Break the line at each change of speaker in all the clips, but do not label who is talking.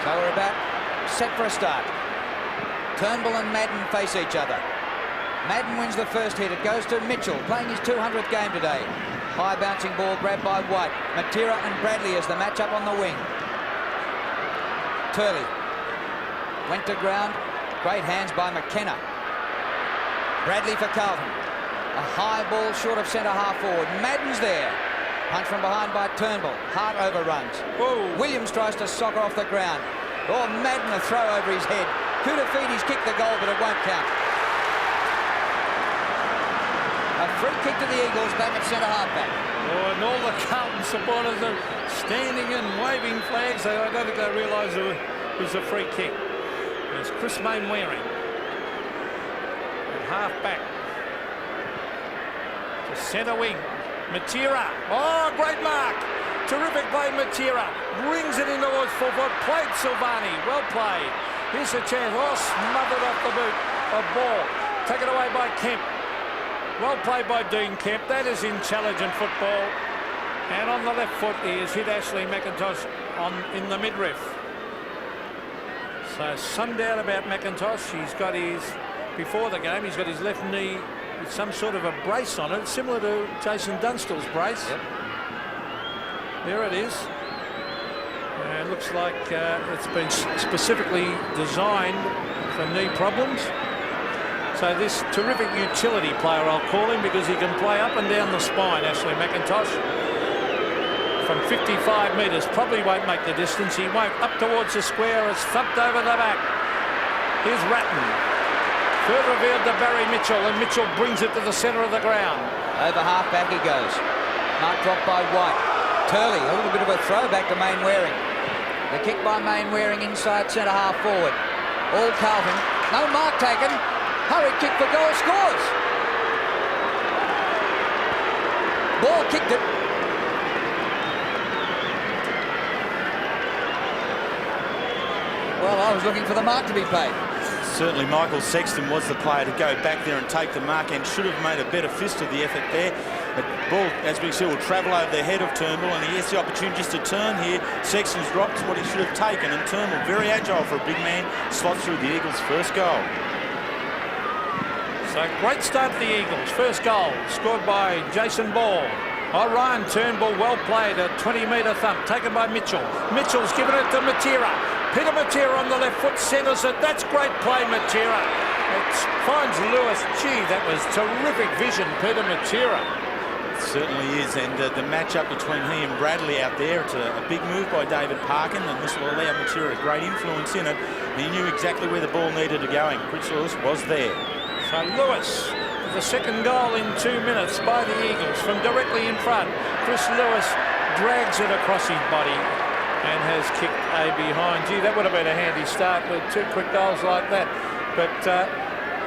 So we're about set for a start. Turnbull and Madden face each other. Madden wins the first hit. It goes to Mitchell, playing his 200th game today. High bouncing ball grabbed by White. Matera and Bradley as the match-up on the wing. Turley went to ground. Great hands by McKenna. Bradley for Carlton. A high ball short of centre half forward. Madden's there. Punch from behind by Turnbull. Hart overruns.
Whoa.
Williams tries to soccer off the ground. Oh, Madden a throw over his head. Koutafidis kicked the goal, but it won't count. A free kick to the Eagles back at centre half-back.
Oh, and all the Carlton supporters are standing and waving flags. I don't think they realise it was a free kick. There's Chris Mainwaring at half-back. To centre wing. Matera. Oh, great mark. Terrific play, Matera. Brings it in towards full forward. Played Silvani. Well played. Here's a chance. Oh, smothered off the boot. A ball. Taken away by Kemp. Well played by Dean Kemp. That is intelligent football. And on the left foot, he has hit Ashley McIntosh in the midriff. So some doubt about McIntosh. He's got his, before the game, he's got his left knee with some sort of a brace on it, similar to Jason Dunstall's brace.
Yep.
There it is. And it looks like it's been specifically designed for knee problems. So this terrific utility player, I'll call him, because he can play up and down the spine, Ashley McIntosh. From 55 metres, probably won't make the distance. He won't. Up towards the square, it's thumped over the back. Here's Ratton. Further revealed to Barry Mitchell, and Mitchell brings it to the centre of the ground.
Over half-back he goes. Mark dropped by White. Turley, a little bit of a throwback to Mainwaring. The kick by Mainwaring inside centre half forward. All Carlton. No mark taken. Hurry kick for goal, scores. Ball kicked it. Well, I was looking for the mark to be paid.
Certainly Michael Sexton was the player to go back there and take the mark, and should have made a better fist of the effort there. The ball, as we see, will travel over the head of Turnbull, and he has the opportunity just to turn here. Sexton's dropped what he should have taken, and Turnbull, very agile for a big man, slots through the Eagles' first goal.
So great start for the Eagles. First goal scored by Jason Ball. Oh, Ryan Turnbull, well played. A 20-metre thump taken by Mitchell. Mitchell's given it to Matera. Peter Matera on the left foot centres it. That's great play, Matera. It finds Lewis. Gee, that was terrific vision, Peter Matera.
It certainly is, and the match-up between he and Bradley out there, it's a big move by David Parkin, and this will allow Matera a great influence in it. He knew exactly where the ball needed to go, and Chris Lewis was there.
So Lewis, with the second goal in 2 minutes by the Eagles from directly in front. Chris Lewis drags it across his body and has kicked a behind. Gee, that would have been a handy start with 2 quick goals like that. But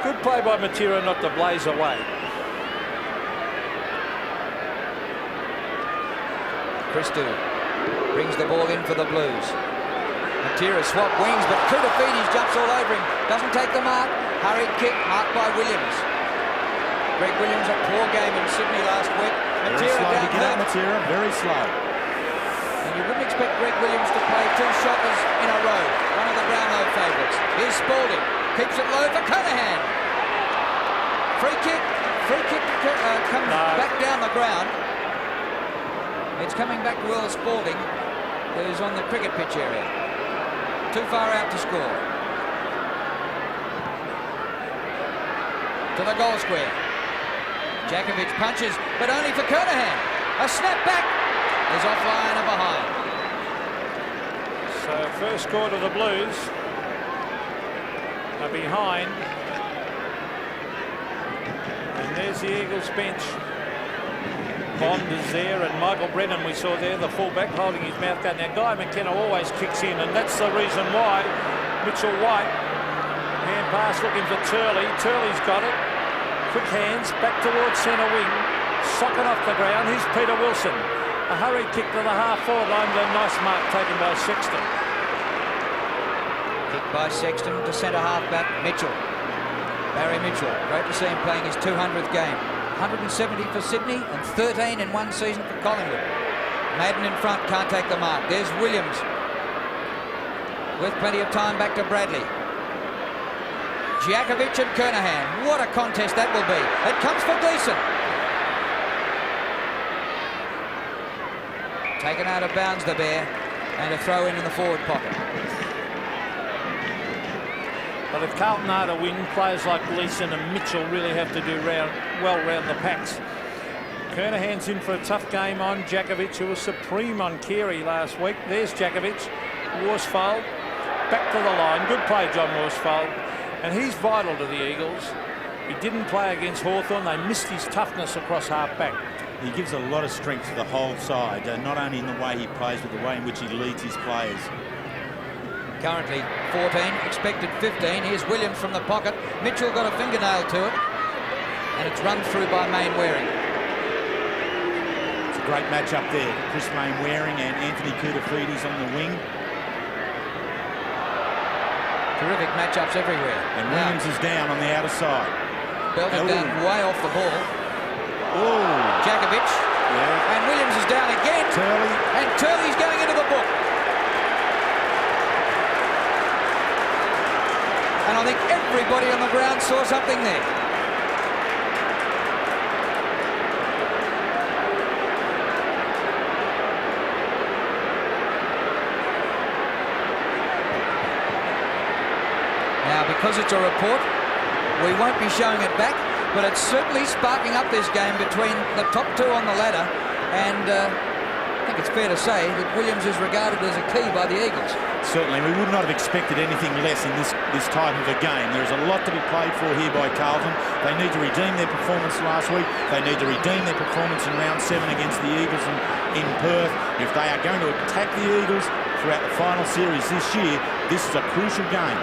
good play by Matera not to blaze away.
Christou brings the ball in for the Blues. Matera swap wings, but Koutafidis jumps all over him. Doesn't take the mark. Hurried kick, marked by Williams. Greg Williams, a poor game in Sydney last week.
Very slow to get up, Matera, very slow.
And you wouldn't expect Greg Williams to play 2 shockers in a row. One of the Brownlow favourites. Here's Spalding. Keeps it low for Conahan. Free kick. Free kick comes back down the ground. It's coming back to Will Spalding, who's on the cricket pitch area. Too far out to score. To the goal square. Jakovic punches, but only for Conahan. A snap back is offline and behind.
So first score to the Blues are behind. And there's the Eagles bench. Bond is there, and Michael Brennan we saw there, the fullback, holding his mouth down. Now Guy McKenna always kicks in, and that's the reason why. Mitchell White, hand pass looking for Turley. Turley's got it. Quick hands, back towards centre wing. Socket off the ground. Here's Peter Wilson. A hurried kick to the half-forward line, but a nice mark taken by Sexton.
Kick by Sexton to centre half-back, Mitchell. Barry Mitchell, great to see him playing his 200th game. 170 for Sydney and 13 in one season for Collingwood. Madden in front, can't take the mark. There's Williams. with plenty of time back to Bradley. Djakovic and Kernahan. What a contest that will be. It comes for Gleeson. Taken out of bounds, the Bear, and a throw in the forward pocket.
But if Carlton are to win, players like Gleeson and Mitchell really have to do well round the packs. Kernahan's in for a tough game on Djakovic, who was supreme on Carey last week. There's Djakovic. Worsfold back to the line. Good play, John Worsfold. And he's vital to the Eagles. He didn't play against Hawthorn. They missed his toughness across half-back.
He gives a lot of strength to the whole side, not only in the way he plays, but the way in which he leads his players.
Currently 14, expected 15. Here's Williams from the pocket. Mitchell got a fingernail to it, and it's run through by Mainwaring.
It's a great match up there. Chris Mainwaring and Anthony Koutafidis on the wing.
Terrific matchups everywhere.
And Williams is down on the outer side.
Belted down way off the ball.
Oh,
Djakovic.
Yeah.
And Williams is down again.
Turley.
And Turley's going into the book. And I think everybody on the ground saw something there. Now, because it's a report, we won't be showing it back, but it's certainly sparking up this game between the top two on the ladder, and I think it's fair to say that Williams is regarded as a key by the Eagles.
Certainly, we would not have expected anything less in this type of a game. There's a lot to be played for here by Carlton. They need to redeem their performance last week. They need to redeem their performance in round 7 against the Eagles in Perth. If they are going to attack the Eagles throughout the final series this year, this is a crucial game.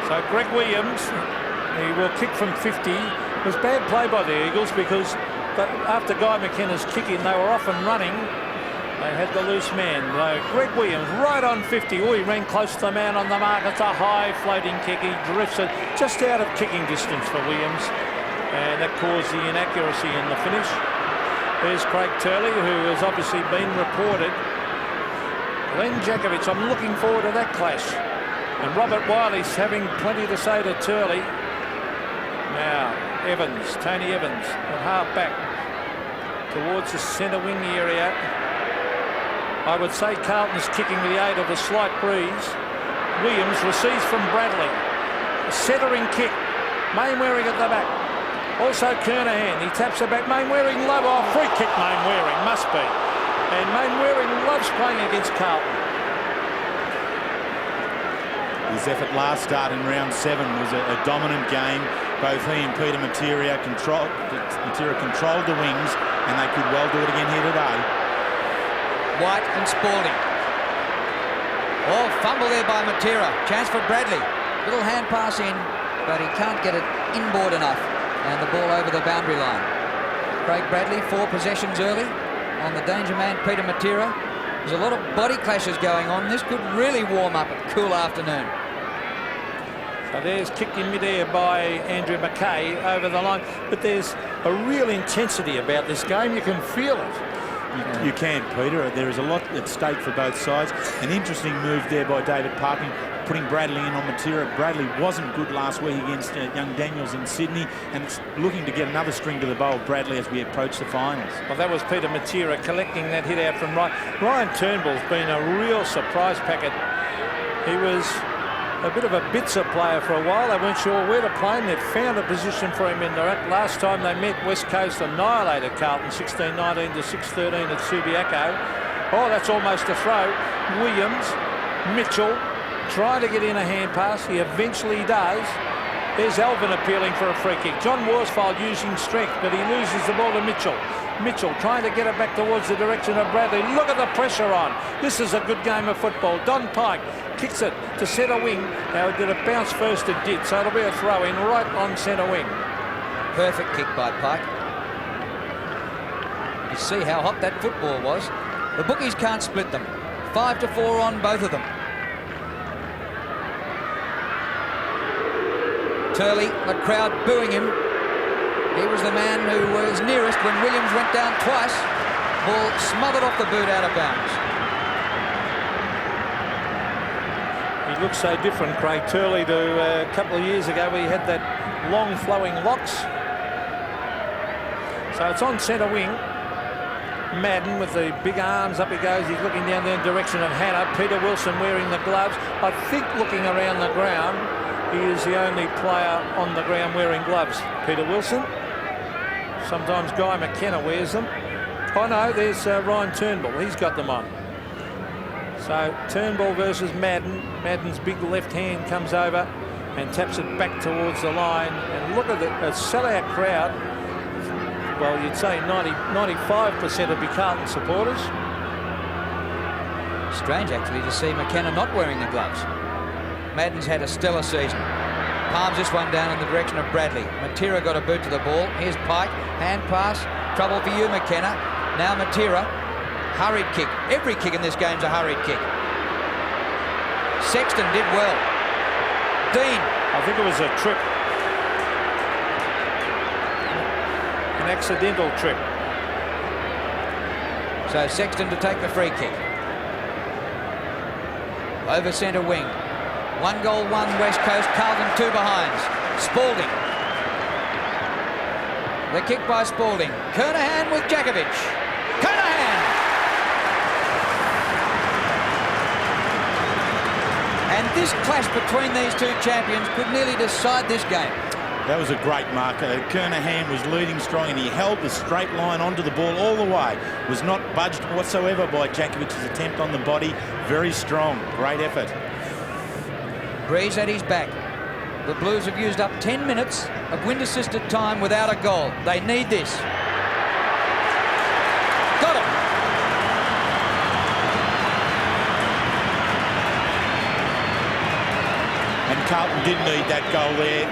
So Greg Williams, he will kick from 50. It was bad play by the Eagles because after Guy McKenna's kicking, they were off and running. They had the loose man. Greg Williams right on 50. Oh, he ran close to the man on the mark. It's a high floating kick. He drifts it just out of kicking distance for Williams. And that caused the inaccuracy in the finish. There's Craig Turley, who has obviously been reported. Glenn Djakovic, I'm looking forward to that clash. And Robert Wiley's having plenty to say to Turley. Now, Evans, Tony Evans, at half-back towards the centre wing area. I would say Carlton's kicking with the aid of a slight breeze. Williams receives from Bradley. A centering kick. Mainwaring at the back. Also Kernahan. He taps it back. Mainwaring low. Oh, free kick Mainwaring. Must be. And Mainwaring loves playing against Carlton.
His effort last start in round 7 was a dominant game. Both he and Peter Matera controlled the wings, and they could well do it again here today.
White and Spalding. Oh, fumble there by Matera. Chance for Bradley. Little hand pass in, but he can't get it inboard enough. And the ball over the boundary line. Craig Bradley, 4 possessions early on the danger man, Peter Matera. There's a lot of body clashes going on. This could really warm up a cool afternoon.
So there's kicked in midair by Andrew McKay over the line. But there's a real intensity about this game. You can feel it.
You can, Peter. There is a lot at stake for both sides. An interesting move there by David Parkin, putting Bradley in on Matera. Bradley wasn't good last week against young Daniels in Sydney, and it's looking to get another string to the bow of Bradley as we approach the finals.
Well, that was Peter Matera collecting that hit out from right. Ryan Turnbull's been a real surprise packet. He was a bit of a Bitzer player for a while. They weren't sure where to play him. They'd found a position for him in the rack. Last time they met, West Coast annihilated Carlton 16-19 to 6-13 at Subiaco. Oh, that's almost a throw. Williams, Mitchell, trying to get in a hand pass. He eventually does. There's Alvin appealing for a free kick. John Worsfold using strength, but he loses the ball to Mitchell. Mitchell trying to get it back towards the direction of Bradley. Look at the pressure on. This is a good game of football. Don Pike kicks it to centre wing. Now, did it bounce first? It did. So it'll be a throw in right on centre wing.
Perfect kick by Pike. You see how hot that football was. The bookies can't split them. 5-4 on both of them. Turley, the crowd booing him. He was the man who was nearest when Williams went down twice. Ball smothered off the boot out of bounds.
looks so different, Craig Turley, to a couple of years ago where he had that long flowing locks. So it's on centre wing. Madden with the big arms, up he goes. He's looking down the direction of Hannah. Peter Wilson wearing the gloves. I think looking around the ground, he is the only player on the ground wearing gloves. Peter Wilson. Sometimes Guy McKenna wears them. Oh no, there's Ryan Turnbull. He's got them on. So Turnbull versus Madden. Madden's big left hand comes over and taps it back towards the line. And look at a sellout crowd. Well, you'd say 95% would be Carlton supporters.
Strange, actually, to see McKenna not wearing the gloves. Madden's had a stellar season. Palms this one down in the direction of Bradley. Matera got a boot to the ball. Here's Pike. Hand pass. Trouble for you, McKenna. Now Matera. Hurried kick. Every kick in this game's a hurried kick. Sexton did well. Dean.
I think it was a trip. An accidental trip.
So Sexton to take the free kick. Over centre wing. 1 goal, 1 West Coast. Carlton 2 behinds. Spalding. The kick by Spalding. Kernahan with Jakovic. Kernahan! And this clash between these two champions could nearly decide this game.
That was a great marker. Kernahan was leading strong and he held the straight line onto the ball all the way. Was not budged whatsoever by Jakovic's attempt on the body. Very strong. Great effort.
Breeze at his back. The Blues have used up 10 minutes of wind-assisted time without a goal. They need this. Got it.
And Carlton did need that goal there.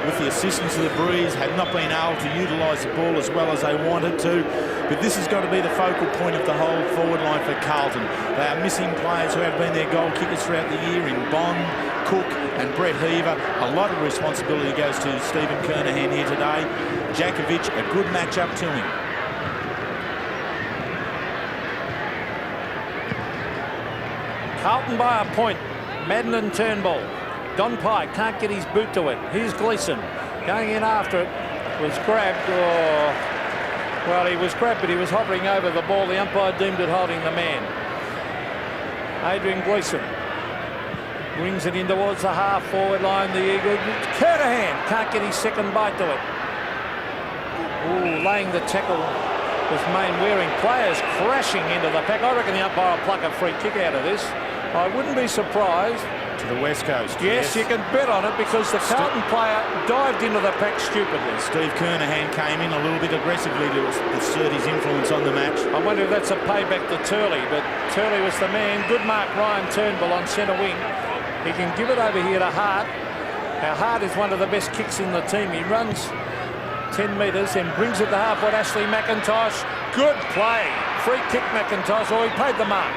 With the assistance of the Breeze, had not been able to utilise the ball as well as they wanted to. But this has got to be the focal point of the whole forward line for Carlton. They are missing players who have been their goal kickers throughout the year in Bond, Cook and Brett Heaver. A lot of responsibility goes to Stephen Kernahan here today. Jakovic, a good match-up to him.
Carlton by a point. Madden and Turnbull. Don Pike can't get his boot to it. Here's Gleeson going in after it. Was grabbed. Well, he was grabbed, but he was hovering over the ball. The umpire deemed it holding the man. Adrian Gleeson brings it in towards the half-forward line. The Eagle. Kernahan can't get his second bite to it. Ooh, laying the tackle with main wearing players crashing into the pack. I reckon the umpire will pluck a free kick out of this. I wouldn't be surprised.
To the West Coast.
Yes, you can bet on it because the Carlton player dived into the pack stupidly.
Steve Kernahan came in a little bit aggressively to assert his influence on the match.
I wonder if that's a payback to Turley, but Turley was the man. Good mark, Ryan Turnbull on centre wing. He can give it over here to Hart. Now Hart is one of the best kicks in the team. He runs 10 metres and brings it to half-forward Ashley McIntosh. Good play. Free kick McIntosh. Oh, he paid the mark.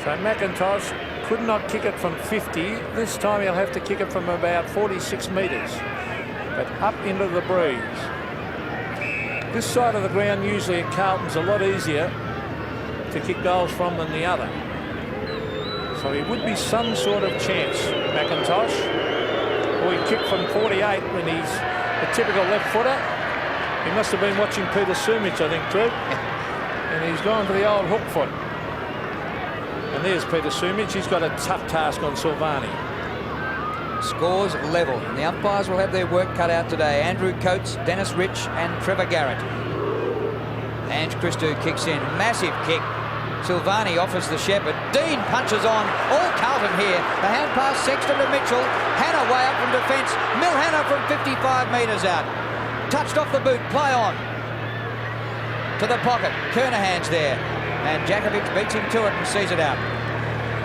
So McIntosh could not kick it from 50. This time he'll have to kick it from about 46 metres. But up into the breeze. This side of the ground usually at Carlton's a lot easier to kick goals from than the other. So he would be some sort of chance, McIntosh. Or he kicked from 48 when he's a typical left footer. He must have been watching Peter Sumich, I think, too. And he's gone for the old hook foot. And there's Peter Sumich. He's got a tough task on Silvani.
Scores level. And the umpires will have their work cut out today. Andrew Coates, Dennis Rich and Trevor Garrett. Ange Christou kicks in. Massive kick. Silvani offers the shepherd. Dean punches on. All Carlton here. The hand pass Sexton to Mitchell. Hannah way up from defence. Hannah from 55 metres out. Touched off the boot. Play on. To the pocket. Kernahan's there. And Jakovic beats him to it and sees it out.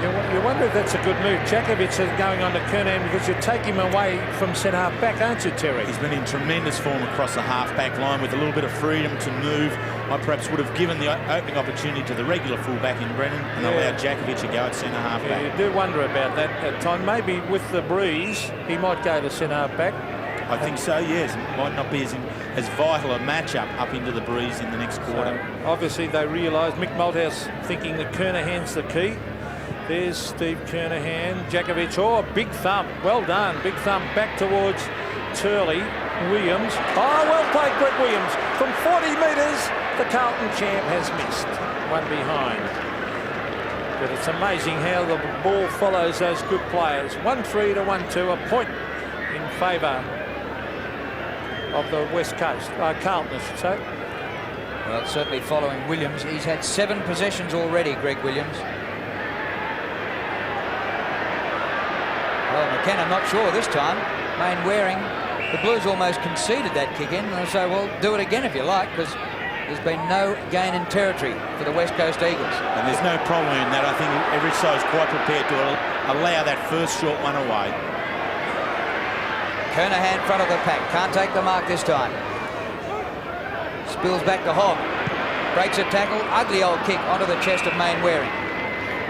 You wonder if that's a good move. Jakovic is going on to Kernahan because you take him away from centre-half back, aren't you, Terry?
He's been in tremendous form across the half-back line with a little bit of freedom to move. I perhaps would have given the opening opportunity to the regular fullback in Brennan and allowed Jakovic to go at centre-half back.
You do wonder about that at time. Maybe with the breeze, he might go to centre-half back.
I think so, yes. It might not be as vital a matchup up into the breeze in the next quarter.
So obviously they realise Mick Malthouse thinking that Kernahan's the key. There's Steve Kernahan. Djakovic, oh, big thumb. Well done. Big thumb back towards Turley. Williams. Oh, well played, Greg Williams. From 40 metres, the Carlton champ has missed. One behind. But it's amazing how the ball follows those good players. 1-3 to 1-2, a point in favour of the West Coast. Carlton, I should say.
Well, certainly following Williams. He's had 7 possessions already, Greg Williams. Well, McKenna not sure this time. Main Waring. The Blues almost conceded that kick in. And so, well, do it again if you like, because there's been no gain in territory for the West Coast Eagles.
And there's no problem in that. I think every side's quite prepared to allow that first short one away.
Kernahan front of the pack. Can't take the mark this time. Spills back to Hogg. Breaks a tackle. Ugly old kick onto the chest of Main Waring.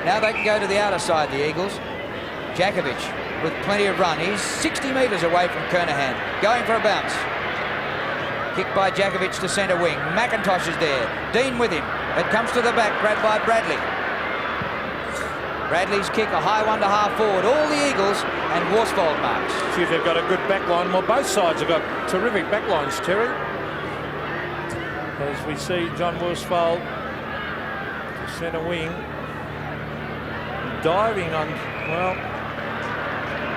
Now they can go to the outer side, the Eagles. Djakovic with plenty of run. He's 60 metres away from Kernahan. Going for a bounce. Kick by Djakovic to centre wing. McIntosh is there. Dean with him. It comes to the back, grabbed by Bradley. Bradley's kick, a high one to half forward. All the Eagles and Worsfold marks.
See, they've got a good back line. Well, both sides have got terrific back lines, Terry. As we see John Worsfold to centre wing. Diving on, well,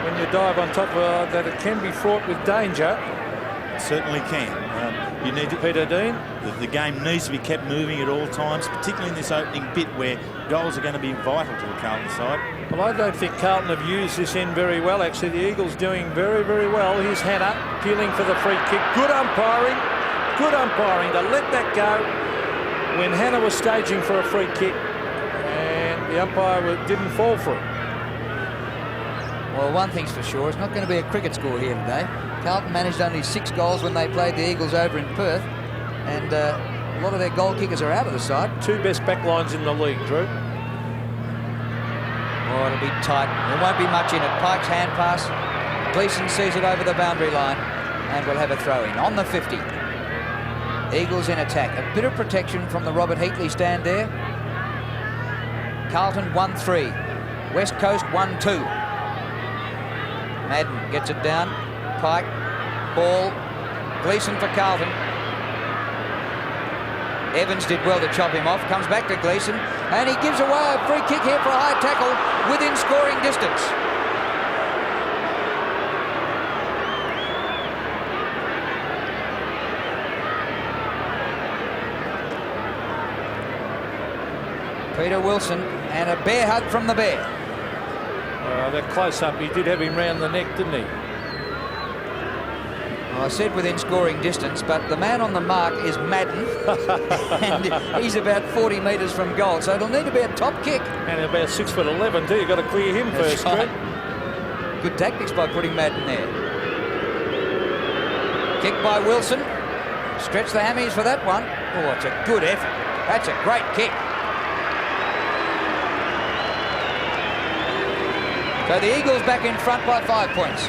when you dive on top of that, it can be fraught with danger.
It certainly can. You need to,
Peter Dean.
The game needs to be kept moving at all times, particularly in this opening bit where goals are going to be vital to the Carlton side.
Well, I don't think Carlton have used this end very well. Actually, the Eagles doing very, very well. Here's Hannah peeling for the free kick. Good umpiring to let that go when Hannah was staging for a free kick, and the umpire didn't fall for it.
Well, one thing's for sure, it's not going to be a cricket score here today. Carlton managed only 6 goals when they played the Eagles over in Perth, and a lot of their goal kickers are out of the side.
2 best back lines in the league, Drew.
Oh, it'll be tight. There won't be much in it. Pike's hand pass. Gleeson sees it over the boundary line, and we'll have a throw in on the 50. Eagles in attack. A bit of protection from the Robert Heatley stand there. Carlton 1-3. West Coast 1-2. Madden gets it down. Pike, ball, Gleeson for Carlton. Evans did well to chop him off, comes back to Gleeson, and he gives away a free kick here for a high tackle within scoring distance. Peter Wilson, and a bear hug from the Bear.
That close-up, he did have him round the neck, didn't he?
Well, I said within scoring distance, but the man on the mark is Madden, and he's about 40 metres from goal, so it'll need to be a top kick.
And about 6'11" too. You've got to clear him
That's
first,
right.
Greg.
Good tactics by putting Madden there. Kick by Wilson. Stretch the hammies for that one. Oh, it's a good effort. That's a great kick. So the Eagles back in front by 5 points.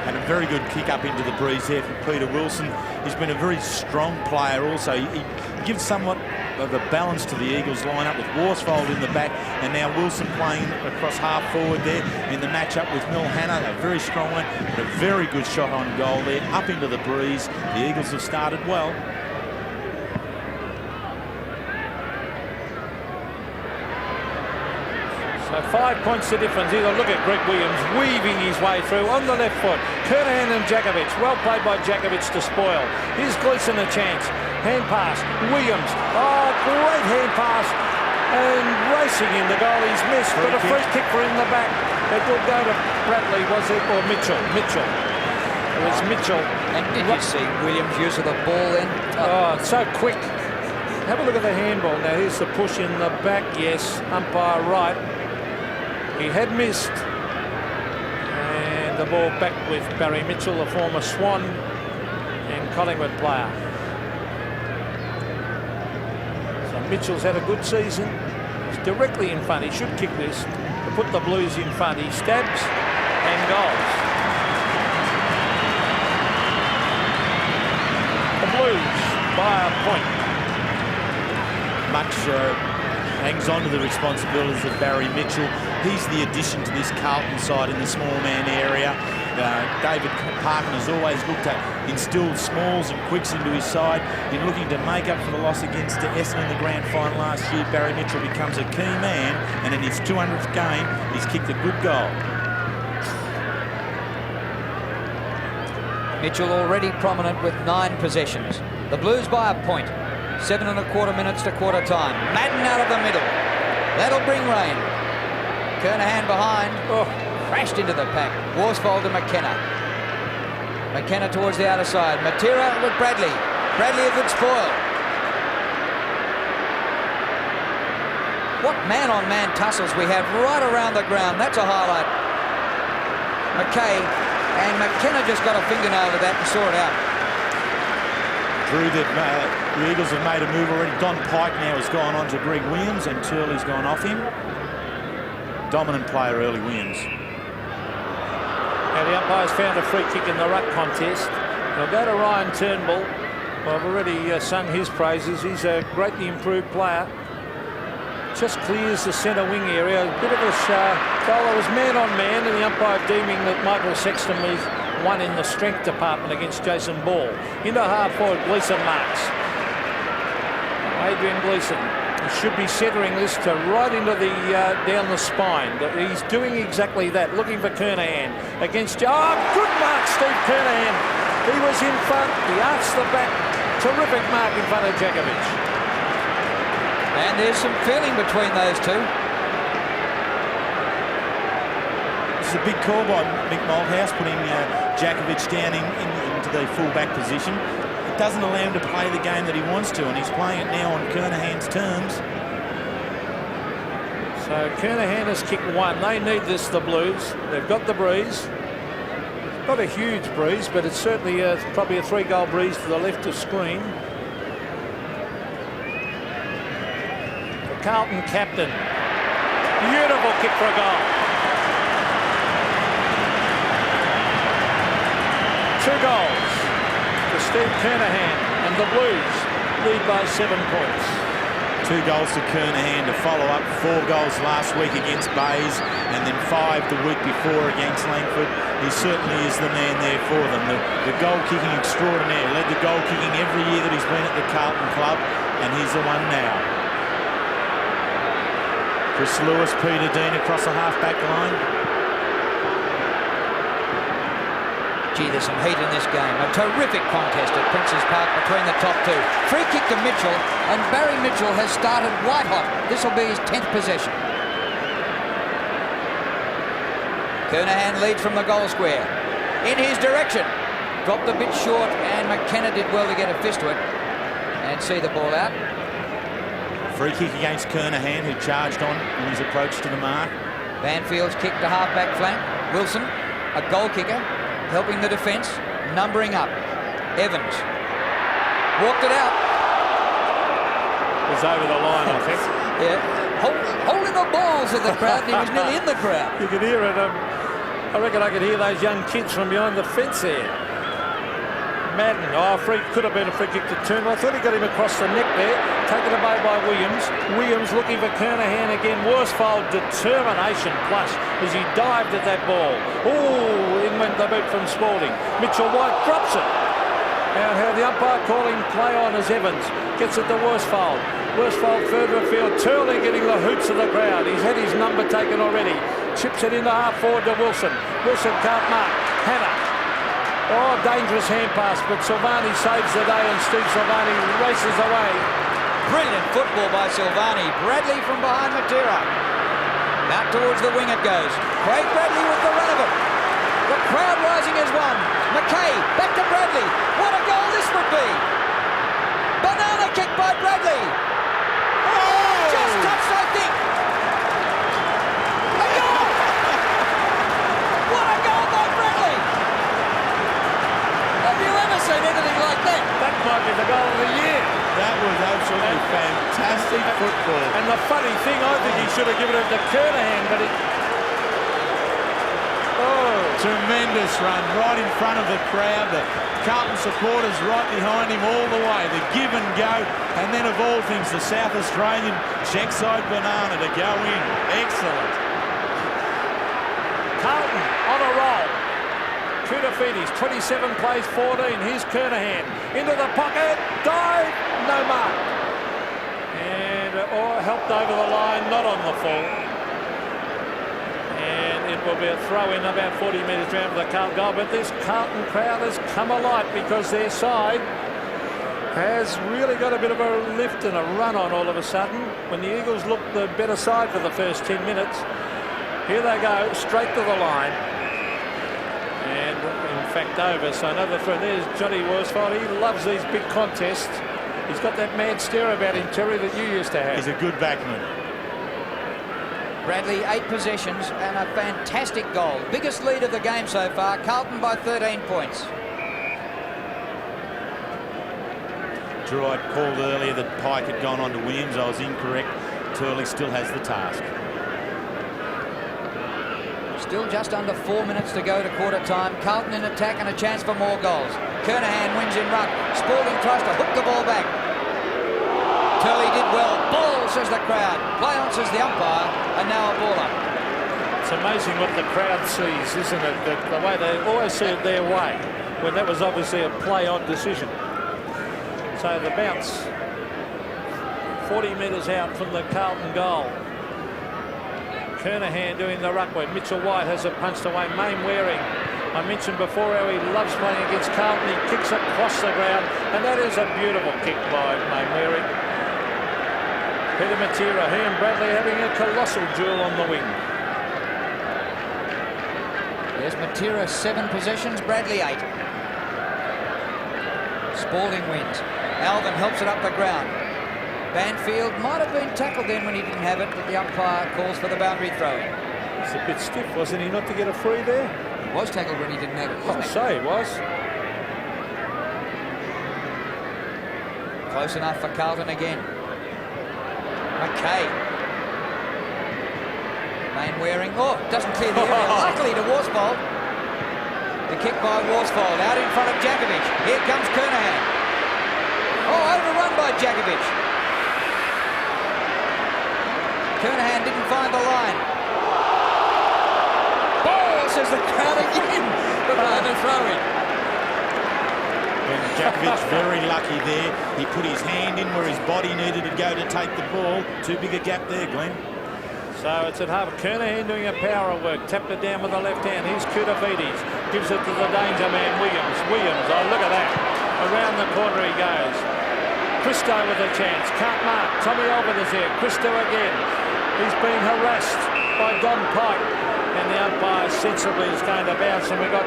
And a very good kick up into the breeze there from Peter Wilson. He's been a very strong player also. He gives somewhat of a balance to the Eagles lineup with Worsfold in the back, and now Wilson playing across half forward there in the matchup with Mil Hannah. A very strong one, but a very good shot on goal there, up into the breeze. The Eagles have started well.
So 5 points the difference. Either look at Greg Williams weaving his way through on the left foot. Kernahan and Djakovic. Well played by Djakovic to spoil. Here's Gleeson a chance. Hand pass. Williams. Oh, great hand pass. And racing in the goal. He's missed. But a free kick for in the back. It will go to Bradley, was it? Or Mitchell. It was Mitchell.
And did you see Williams' use of the ball then?
Oh, so quick. Have a look at the handball. Now here's the push in the back. Yes, umpire right. He had missed, and the ball back with Barry Mitchell, the former Swan and Collingwood player. So Mitchell's had a good season. He's directly in front. He should kick this to put the Blues in front. He stabs and goals. The Blues by a point.
Much hangs on to the responsibilities of Barry Mitchell. He's the addition to this Carlton side in the small man area. David Parkin has always looked at instilled smalls and quicks into his side. In looking to make up for the loss against Essendon in the grand final last year, Barry Mitchell becomes a key man, and in his 200th game, he's kicked a good goal.
Mitchell already prominent with 9 possessions. The Blues by a point. 7 1/4 minutes to quarter time. Madden out of the middle. That'll bring rain. Kernahan behind. Oh, crashed into the pack. Worsfold to McKenna. McKenna towards the outer side. Matera with Bradley. Bradley a good spoil. What man-on-man tussles we have right around the ground. That's a highlight. McKay and McKenna just got a fingernail to that and saw it out.
Drew, the Eagles have made a move already. Don Pike now has gone on to Greg Williams, and Turley's gone off him. Dominant player early, Williams.
Now the umpires found a free kick in the ruck contest. They'll go to Ryan Turnbull. Well, I've already sung his praises. He's a greatly improved player. Just clears the centre wing area. A bit of a goal. It was man on man, and the umpire deeming that Michael Sexton was one in the strength department against Jason Ball. Into half forward, Gleeson marks. Adrian Gleeson. He should be centering this to right into the down the spine. He's doing exactly that. Looking for Kernahan against. Oh, good mark, Steve Kernahan. He was in front. He arched the back. Terrific mark in front of Jakovic.
And there's some feeling between those two.
This is a big call by Mick Malthouse, putting Jakovic down into the full-back position. It doesn't allow him to play the game that he wants to, and he's playing it now on Kernahan's terms.
So Kernahan has kicked 1. They need this, the Blues. They've got the breeze. Not a huge breeze, but it's certainly probably a 3-goal breeze to the left of screen. The Carlton captain. Beautiful kick for a goal. 2 goals for Steve Kernahan, and the Blues lead by 7 points.
2 goals to Kernahan to follow up 4 goals last week against Bays, and then 5 the week before against Langford. He certainly is the man there for them. The goal kicking extraordinaire. Led the goal kicking every year that he's been at the Carlton club, and he's the one now. Chris Lewis, Peter Dean across the half-back line.
Gee, there's some heat in this game. A terrific contest at Princes Park between the top two. Free kick to Mitchell, and Barry Mitchell has started white hot. This will be his 10th possession. Kernahan leads from the goal square. In his direction. Dropped a bit short, and McKenna did well to get a fist to it and see the ball out.
Free kick against Kernahan, who charged on in his approach to the mark.
Banfield's kick to half-back flank. Wilson, a goal kicker, helping the defence, numbering up. Evans walked it out.
It was over the line, I think.
Yeah, holding the balls of the crowd, and he was nearly in the crowd.
You could hear it. I reckon I could hear those young kids from behind the fence there. Madden, could have been a free kick to Turnbull. I thought he got him across the neck there. Taken away by Williams. Williams looking for Kernahan again. Worsfold, determination plus as he dived at that ball. Oh, in went the boot from Spalding. Mitchell White drops it. And how the umpire calling play on as Evans gets it to Worsfold. Worsfold further afield. Turley getting the hoots of the crowd. He's had his number taken already. Chips it into half forward to Wilson. Wilson can't mark. Hannah. Oh, dangerous hand pass, but Silvani saves the day, and Steve Silvani races away.
Brilliant football by Silvani. Bradley from behind Matera. Out towards the wing it goes. Craig Bradley with the run of it. The crowd rising as one. McKay back to Bradley. What a goal this would be. Banana kick by Bradley. Oh! Just touched, I think. A goal! What a goal by Bradley. Have you ever seen anything like that?
That might be the goal of the year.
That was absolutely fantastic football.
And the funny thing, I think he should have given it to Kernahan, but it... Oh.
Tremendous run right in front of the crowd. The Carlton supporters right behind him all the way. The give and go. And then of all things, the South Australian check side banana to go in. Excellent.
Carlton on a roll. Kudafidis, 27 plays 14. Here's Kernahan into the pocket. Dive, no mark. And helped over the line, not on the full. And it will be a throw in about 40 metres round for the Carlton goal. But this Carlton crowd has come alight because their side has really got a bit of a lift and a run on all of a sudden. When the Eagles looked the better side for the first 10 minutes, here they go, straight to the line. And in fact over, so another throw. There's Johnny Worsfold. He loves these big contests. He's got that mad stare about him, Terry, that you used to have.
He's a good backman.
Bradley, 8 possessions and a fantastic goal. Biggest lead of the game so far. Carlton by 13 points.
Drew, I'd called earlier that Pike had gone on to Williams. I was incorrect. Turley still has the task.
Still just under 4 minutes to go to quarter time. Carlton in attack and a chance for more goals. Kernahan wins in ruck. Spalding tries to hook the ball back. Turley did well. Ball, says the crowd. Play on, says the umpire. And now a ball up.
It's amazing what the crowd sees, isn't it? The way they always see it their way, when that was obviously a play-on decision. So the bounce 40 metres out from the Carlton goal. Kernahan doing the ruck when Mitchell White has it punched away. Main Waring, I mentioned before how he loves playing against Carlton. He kicks it across the ground, and that is a beautiful kick by Main Waring. Peter Matera, he and Bradley having a colossal duel on the wing.
There's Matera, 7 possessions, Bradley 8. Spalding wins. Alvin helps it up the ground. Banfield might have been tackled then when he didn't have it, but the umpire calls for the boundary throw-in.
It's a bit stiff, wasn't he, not to get a free there?
He was tackled when he didn't have it, wasn't he?
So he was.
Close enough for Carlton again. McKay. Main Waring. Oh, doesn't clear the area. Luckily to Worsfold. The kick by Worsfold out in front of Djakovic. Here comes Kernahan. Oh, overrun by Djakovic. Kernahan didn't find the line. Ball, says the crowd again. But no throw-in.
And Djakovic very lucky there. He put his hand in where his body needed to go to take the ball. Too big a gap there, Glenn.
So it's at half. Kernahan doing a power of work. Tapped it down with the left hand. Here's Kudafidis. Gives it to the danger man, Williams. Oh, look at that. Around the corner he goes. Christo with a chance. Can't mark. Tommy Albert is there. Christo again. He's being harassed by Don Pike. And the umpire sensibly is going to bounce. And we've got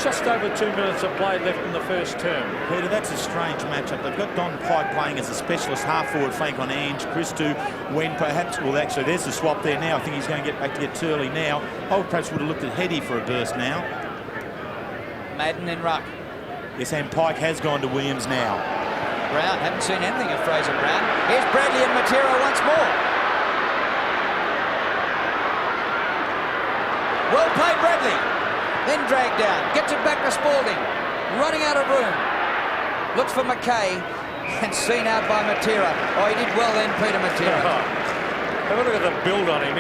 just over 2 minutes of play left in the first term.
Peter, that's a strange matchup. They've got Don Pike playing as a specialist half-forward flank on Ange. Christo, when perhaps... Well, actually, there's the swap there now. I think he's going to get back to get Turley now. I perhaps would have looked at Heady for a burst now.
Madden in ruck.
Yes, and Pike has gone to Williams now.
Brown, haven't seen anything of Fraser Brown. Here's Bradley and Matera once more. Well played, Bradley. Then dragged down. Gets it back to Spalding. Running out of room. Looks for McKay. And seen out by Matera. Oh, he did well then, Peter Matera.
Have a look at the build on him.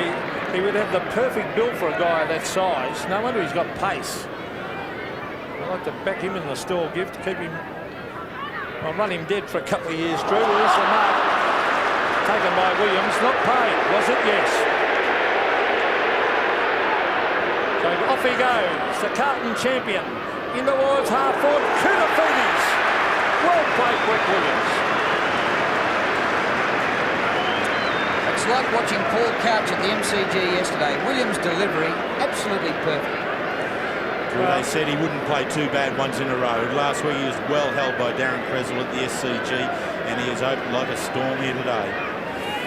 He would have the perfect build for a guy of that size. No wonder he's got pace. I'd like to back him in the store gift. Keep him... I'll run him dead for a couple of years, Drew. There's the mark. Taken by Williams. Not paid, was it? Yes. So off he goes. The Carlton champion. In towards half-forward. Kudafidis. Well played, Greg Williams.
It's like watching Paul Couch at the MCG yesterday. Williams' delivery, absolutely perfect.
Well, they said he wouldn't play 2 bad ones in a row. Last week he was well held by Darren Krezel at the SCG, and he has opened like a storm here today.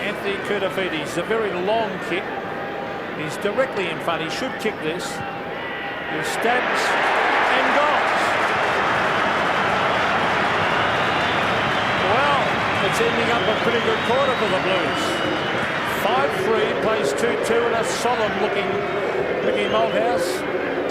Anthony Kudafidis, a very long kick. He's directly in front. He should kick this. He stabs and goes. Well, it's ending up a pretty good quarter for the Blues. 5-3, plays 2-2 and a solemn-looking Mickey Malthouse.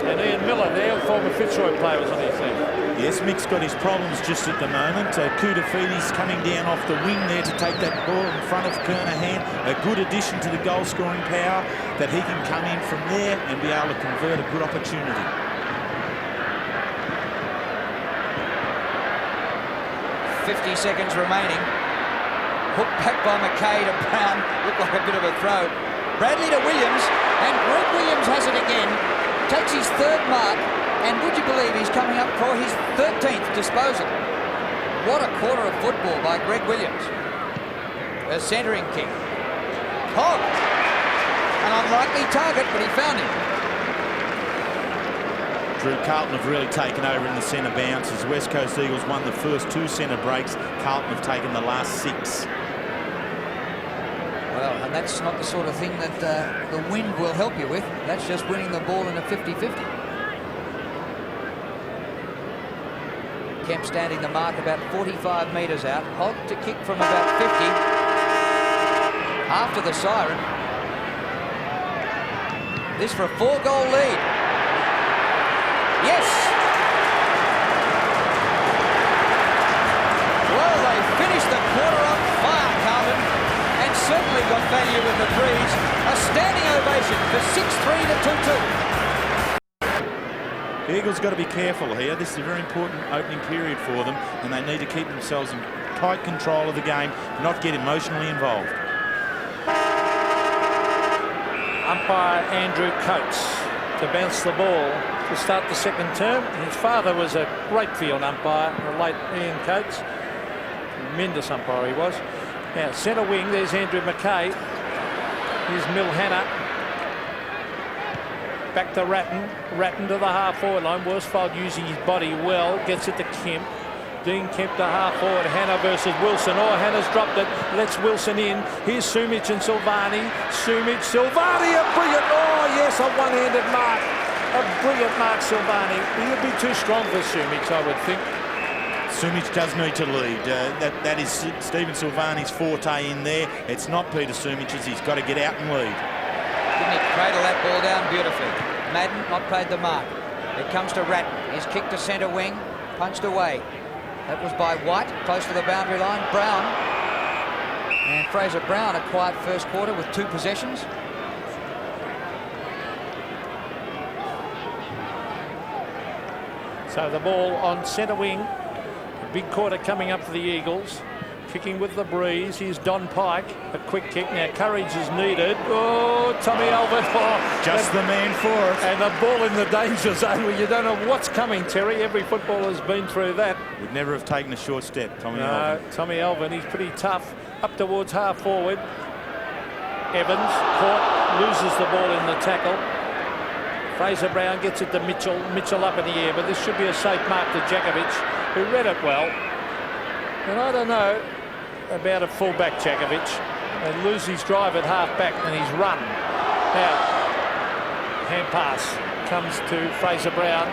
And Ian Miller there, former Fitzroy player, was on his team.
Yes, Mick's got his problems just at the moment. Kudafidi's coming down off the wing there to take that ball in front of Kernahan. A good addition to the goal-scoring power that he can come in from there and be able to convert a good opportunity.
50 seconds remaining. Hooked back by McKay to Brown. Looked like a bit of a throw. Bradley to Williams, and Greg Williams has it again. Takes his third mark, and would you believe he's coming up for his 13th disposal. What a quarter of football by Greg Williams. A centering kick. Hogg. An unlikely target, but he found him.
Drew, Carlton have really taken over in the centre bounces. West Coast Eagles won the first 2 centre breaks. Carlton have taken the last 6.
Well, and that's not the sort of thing that the wind will help you with. That's just winning the ball in a 50-50. Kemp standing the mark about 45 metres out. Hogg to kick from about 50. After the siren. This for a 4-goal lead. Yes! Well, they finished the quarter on fire, Carlton, and certainly got value with the threes. A standing ovation for 6-3 to 2-2.
The Eagles got to be careful here. This is a very important opening period for them, and they need to keep themselves in tight control of the game, not get emotionally involved.
Umpire Andrew Coates to bounce the ball to start the second term. His father was a great field umpire, the late Ian Coates. Tremendous umpire he was. Now, centre wing, there's Andrew McKay. Here's Milhana. Back to Ratton. Ratton to the half-forward line. Worsfold using his body well. Gets it to Kemp. Dean Kemp to half-forward. Hannah versus Wilson. Oh, Hannah's dropped it. Lets Wilson in. Here's Sumic and Silvani. Sumic, Silvani, a brilliant... Oh, yes, a one-handed mark. A brilliant mark, Silvani. He'll be too strong for Sumic, I would think.
Sumic does need to lead. That is Stephen Silvani's forte in there. It's not Peter Sumic's. He's got to get out and lead.
Didn't he cradle that ball down beautifully? Madden not paid the mark. It comes to Ratton. He's kicked to centre wing. Punched away. That was by White, close to the boundary line. Brown. And Fraser Brown, a quiet first quarter with 2 possessions.
So the ball on centre wing. A big quarter coming up for the Eagles. Kicking with the breeze. Here's Don Pike. A quick kick. Now courage is needed. Oh, Tommy Alvin. Oh,
just the man for it.
And the ball in the danger zone where you don't know what's coming, Terry. Every footballer's been through that.
Would never have taken a short step, Tommy Alvin.
Tommy Alvin, he's pretty tough. Up towards half forward. Evans caught, loses the ball in the tackle. Fraser Brown gets it to Mitchell. Mitchell up in the air, but this should be a safe mark to Jakovic, who read it well. And I don't know about a fullback, Jakovic, and lose his drive at half-back and his run. Now, hand pass comes to Fraser Brown.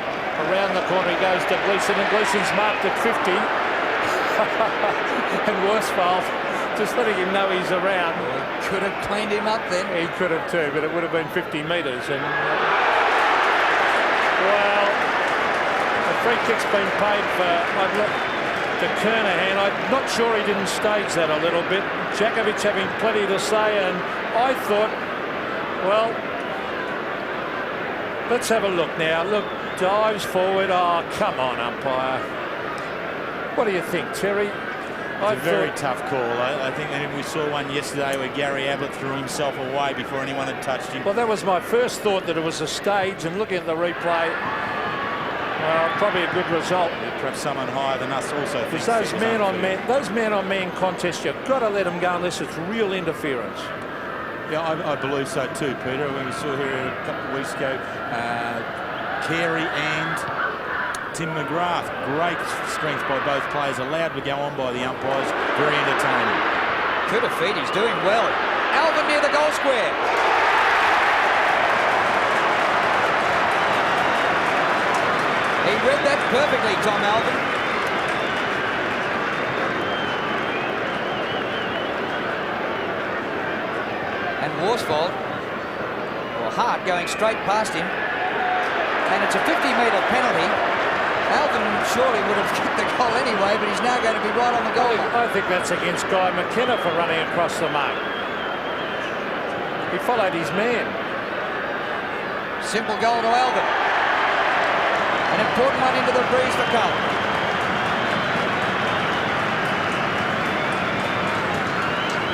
Around the corner he goes to Gleeson, and Gleeson's marked at 50. And Worsfold just letting him know he's around.
He could have cleaned him up then.
He could have too, but it would have been 50 metres. And well, the free kick's been paid for. To Kernahan. I'm not sure he didn't stage that a little bit. Jakovic having plenty to say, and I thought, well, let's have a look now. Look, dives forward. Oh, come on, umpire. What do you think, Terry?
It's a very tough call. I think that we saw one yesterday where Gary Ablett threw himself away before anyone had touched him.
Well, that was my first thought, that it was a stage, and looking at the replay, probably a good result.
Perhaps someone higher than us also thinks
those man-on-man contests, you've got to let them go unless it's real interference.
Yeah, I believe so too, Peter. When we saw here a couple of weeks ago, Carey and Tim McGrath, great strength by both players, allowed to go on by the umpires. Very entertaining.
Kudafidi's doing well. Alvin near the goal square. He read that perfectly, Tom Alvin. And Worsfold, or Hart, going straight past him. And it's a 50-metre penalty. Alvin surely would have kicked the goal anyway, but he's now going to be right on the goal line.
I think that's against Guy McKenna for running across the mark. He followed his man.
Simple goal to Alvin. An important one into the breeze for Carlton.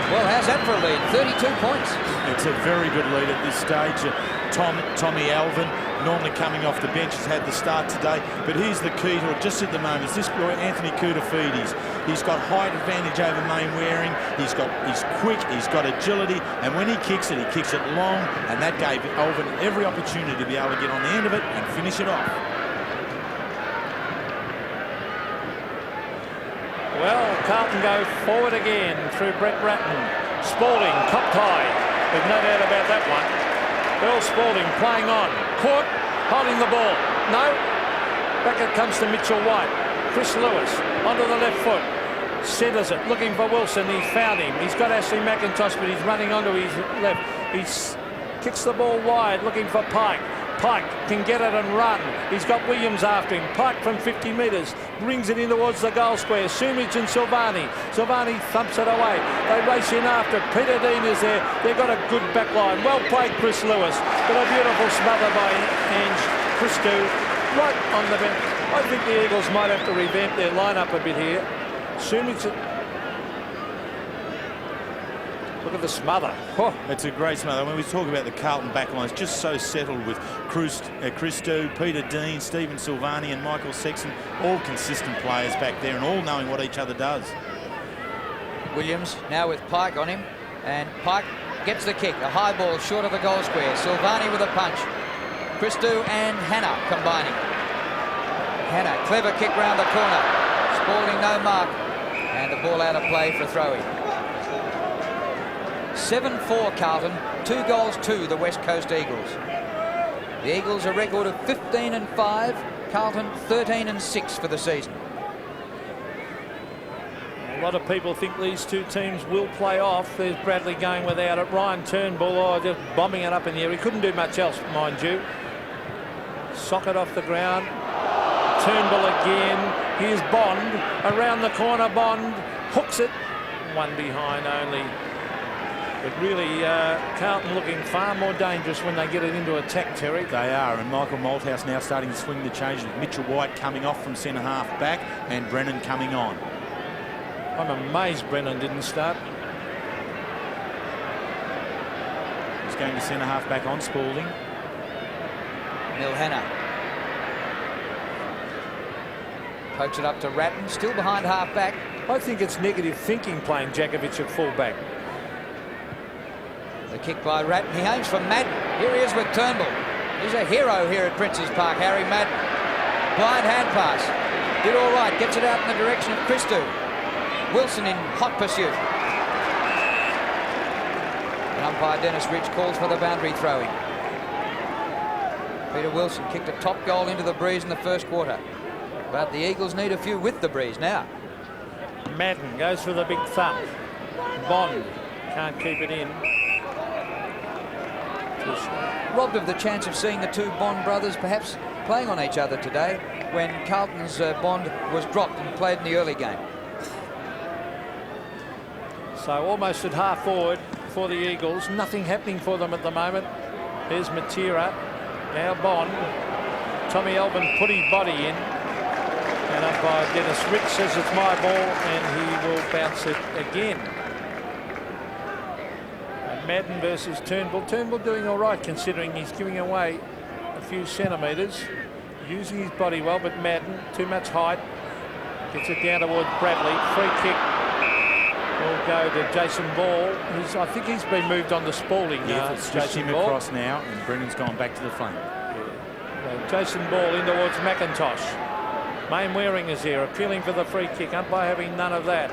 Well, how's that for a lead? 32 points.
It's a very good lead at this stage. Tommy Alvin, normally coming off the bench, has had the start today. But here's the key to it just at the moment. Is this boy, Anthony Koutafidis. He's got height advantage over Mainwaring. He's quick, he's got agility. And when he kicks it long. And that gave Alvin every opportunity to be able to get on the end of it and finish it off.
Well, Carlton go forward again through Brett Ratton. Spalding, cocked high. There's no doubt about that one. Earl Spalding playing on. Caught, holding the ball. No. Back it comes to Mitchell White. Chris Lewis onto the left foot. Centres it, looking for Wilson. He's found him. He's got Ashley McIntosh, but he's running onto his left. He kicks the ball wide, looking for Pike. Pike can get it and run. He's got Williams after him. Pike from 50 metres brings it in towards the goal square. Sumich and Silvani. Silvani thumps it away. They race in after. Peter Dean is there. They've got a good back line. Well played, Chris Lewis. But a beautiful smother by Ange Christou right on the bench. I think the Eagles might have to revamp their lineup a bit here. Sumich. Look at the smother. Oh.
It's a great smother. When we talk about the Carlton backlines, just so settled with Christou, Peter Dean, Stephen Silvani and Michael Sexton, all consistent players back there and all knowing what each other does.
Williams now with Pike on him, and Pike gets the kick. A high ball short of the goal square. Silvani with a punch. Christou and Hannah combining. Hannah, clever kick round the corner. Spalding no mark, and the ball out of play for throwing. 7-4 Carlton, 2 goals to the West Coast Eagles. The Eagles a record of 15-5, Carlton 13-6 for the season.
A lot of people think these two teams will play off. There's Bradley going without it. Ryan Turnbull just bombing it up in the air. He couldn't do much else, mind you. Socket off the ground. Turnbull again. Here's Bond around the corner. Bond hooks it. One behind only. But really, Carlton looking far more dangerous when they get it into attack, Terry.
They are, and Michael Malthouse now starting to swing the change with Mitchell White coming off from centre half back and Brennan coming on.
I'm amazed Brennan didn't start.
He's going to centre half back on Spalding.
Neil Hannah pokes it up to Ratton, still behind half back.
I think it's negative thinking playing Jakovic at full back.
The kick by Ratton. He aims for Madden. Here he is with Turnbull. He's a hero here at Princes Park, Harry Madden. Blind hand pass. Did all right. Gets it out in the direction of Christou. Wilson in hot pursuit. And umpire Dennis Rich calls for the boundary throwing. Peter Wilson kicked a top goal into the breeze in the first quarter. But the Eagles need a few with the breeze now.
Madden goes for the big thump. Bond can't keep it in.
Robbed of the chance of seeing the two Bond brothers perhaps playing on each other today when Carlton's Bond was dropped and played in the early game.
So almost at half forward for the Eagles. Nothing happening for them at the moment. There's Matera. Now Bond. Tommy Alvin put his body in. And umpire Dennis Rich says it's my ball and he will bounce it again. Madden versus Turnbull. Turnbull doing all right considering he's giving away a few centimetres. Using his body well, but Madden, too much height. Gets it down towards Bradley. Free kick will go to Jason Ball. I think he's been moved on to Spalding.
Yeah, it's just him across now, and Brennan's gone back to the flank.
Yeah. Jason Ball in towards McIntosh. Mainwaring is there, appealing for the free kick. Umpire having none of that.